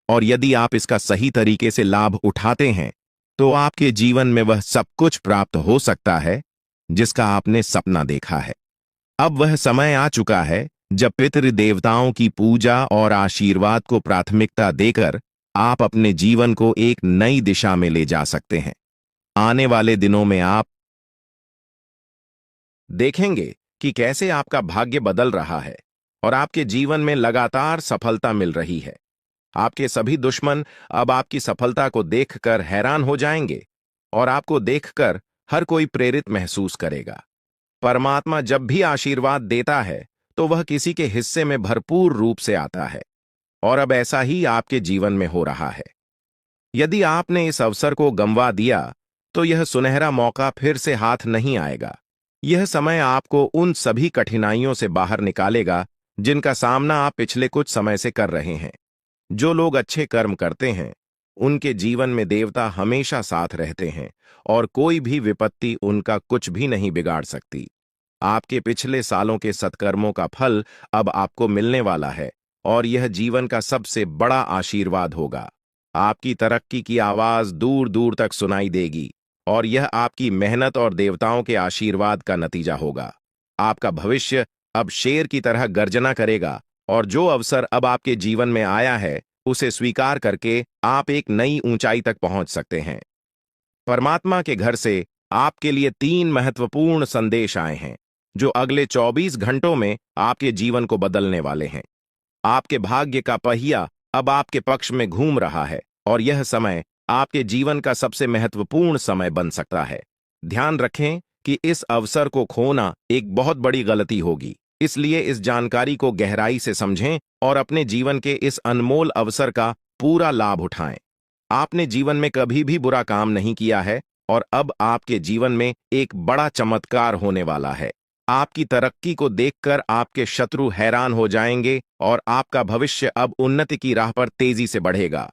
और यदि आप इसका सही तरीके से लाभ उठाते हैं तो आपके जीवन में वह सब कुछ प्राप्त हो सकता है जिसका आपने सपना देखा है। अब वह समय आ चुका है जब पितृदेवताओं की पूजा और आशीर्वाद को प्राथमिकता देकर आप अपने जीवन को एक नई दिशा में ले जा सकते हैं। आने वाले दिनों में आप देखेंगे कि कैसे आपका भाग्य बदल रहा है और आपके जीवन में लगातार सफलता मिल रही है। आपके सभी दुश्मन अब आपकी सफलता को देखकर हैरान हो जाएंगे और आपको देखकर हर कोई प्रेरित महसूस करेगा। परमात्मा जब भी आशीर्वाद देता है तो वह किसी के हिस्से में भरपूर रूप से आता है और अब ऐसा ही आपके जीवन में हो रहा है। यदि आपने इस अवसर को गंवा दिया तो यह सुनहरा मौका फिर से हाथ नहीं आएगा। यह समय आपको उन सभी कठिनाइयों से बाहर निकालेगा जिनका सामना आप पिछले कुछ समय से कर रहे हैं। जो लोग अच्छे कर्म करते हैं उनके जीवन में देवता हमेशा साथ रहते हैं और कोई भी विपत्ति उनका कुछ भी नहीं बिगाड़ सकती। आपके पिछले सालों के सत्कर्मों का फल अब आपको मिलने वाला है और यह जीवन का सबसे बड़ा आशीर्वाद होगा। आपकी तरक्की की आवाज दूर दूर तक सुनाई देगी और यह आपकी मेहनत और देवताओं के आशीर्वाद का नतीजा होगा। आपका भविष्य अब शेर की तरह गर्जना करेगा और जो अवसर अब आपके जीवन में आया है उसे स्वीकार करके आप एक नई ऊंचाई तक पहुंच सकते हैं। परमात्मा के घर से आपके लिए 3 महत्वपूर्ण संदेश आए हैं जो अगले 24 घंटों में आपके जीवन को बदलने वाले हैं। आपके भाग्य का पहिया अब आपके पक्ष में घूम रहा है और यह समय आपके जीवन का सबसे महत्वपूर्ण समय बन सकता है। ध्यान रखें कि इस अवसर को खोना एक बहुत बड़ी गलती होगी, इसलिए इस जानकारी को गहराई से समझें और अपने जीवन के इस अनमोल अवसर का पूरा लाभ उठाएं। आपने जीवन में कभी भी बुरा काम नहीं किया है और अब आपके जीवन में एक बड़ा चमत्कार होने वाला है। आपकी तरक्की को देखकर आपके शत्रु हैरान हो जाएंगे और आपका भविष्य अब उन्नति की राह पर तेजी से बढ़ेगा।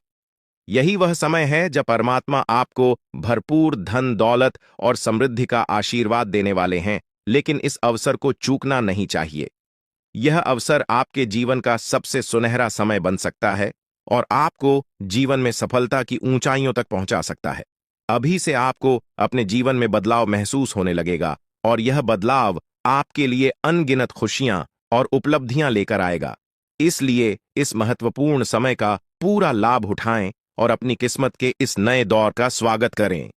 यही वह समय है जब परमात्मा आपको भरपूर धन दौलत और समृद्धि का आशीर्वाद देने वाले हैं, लेकिन इस अवसर को चूकना नहीं चाहिए। यह अवसर आपके जीवन का सबसे सुनहरा समय बन सकता है और आपको जीवन में सफलता की ऊंचाइयों तक पहुंचा सकता है। अभी से आपको अपने जीवन में बदलाव महसूस होने लगेगा और यह बदलाव आपके लिए अनगिनत खुशियां और उपलब्धियां लेकर आएगा। इसलिए इस महत्वपूर्ण समय का पूरा लाभ उठाएं और अपनी किस्मत के इस नए दौर का स्वागत करें।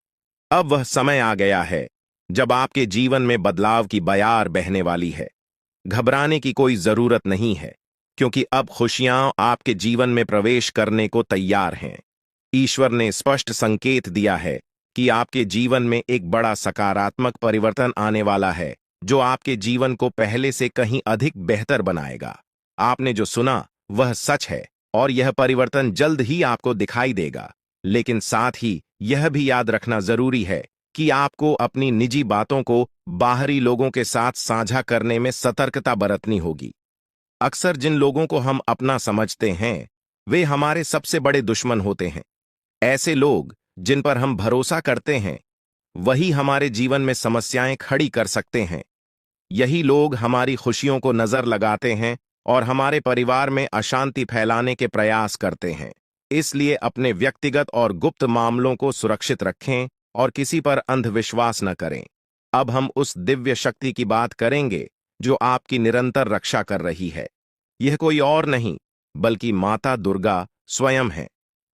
अब वह समय आ गया है जब आपके जीवन में बदलाव की बयार बहने वाली है। घबराने की कोई जरूरत नहीं है, क्योंकि अब खुशियां आपके जीवन में प्रवेश करने को तैयार हैं। ईश्वर ने स्पष्ट संकेत दिया है कि आपके जीवन में एक बड़ा सकारात्मक परिवर्तन आने वाला है, जो आपके जीवन को पहले से कहीं अधिक बेहतर बनाएगा। आपने जो सुना वह सच है और यह परिवर्तन जल्द ही आपको दिखाई देगा। लेकिन साथ ही यह भी याद रखना जरूरी है कि आपको अपनी निजी बातों को बाहरी लोगों के साथ साझा करने में सतर्कता बरतनी होगी। अक्सर जिन लोगों को हम अपना समझते हैं, वे हमारे सबसे बड़े दुश्मन होते हैं। ऐसे लोग जिन पर हम भरोसा करते हैं, वही हमारे जीवन में समस्याएं खड़ी कर सकते हैं। यही लोग हमारी खुशियों को नजर लगाते हैं और हमारे परिवार में अशांति फैलाने के प्रयास करते हैं। इसलिए अपने व्यक्तिगत और गुप्त मामलों को सुरक्षित रखें और किसी पर अंधविश्वास न करें। अब हम उस दिव्य शक्ति की बात करेंगे जो आपकी निरंतर रक्षा कर रही है। यह कोई और नहीं बल्कि माता दुर्गा स्वयं है।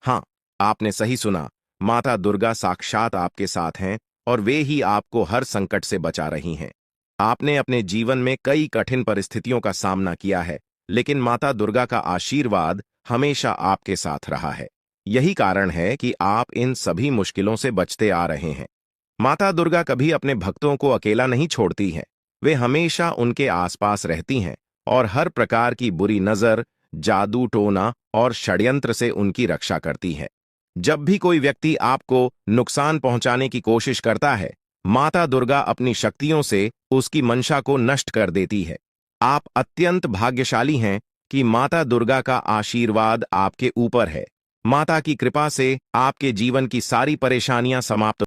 हाँ, आपने सही सुना, माता दुर्गा साक्षात आपके साथ हैं और वे ही आपको हर संकट से बचा रही हैं। आपने अपने जीवन में कई कठिन परिस्थितियों का सामना किया है, लेकिन माता दुर्गा का आशीर्वाद हमेशा आपके साथ रहा है। यही कारण है कि आप इन सभी मुश्किलों से बचते आ रहे हैं। माता दुर्गा कभी अपने भक्तों को अकेला नहीं छोड़ती हैं। वे हमेशा उनके आसपास रहती हैं और हर प्रकार की बुरी नजर, जादू टोना और षड्यंत्र से उनकी रक्षा करती है। जब भी कोई व्यक्ति आपको नुकसान पहुंचाने की कोशिश करता है, माता दुर्गा अपनी शक्तियों से उसकी मंशा को नष्ट कर देती है। आप अत्यंत भाग्यशाली हैं कि माता दुर्गा का आशीर्वाद आपके ऊपर है। माता की कृपा से आपके जीवन की सारी परेशानियां समाप्त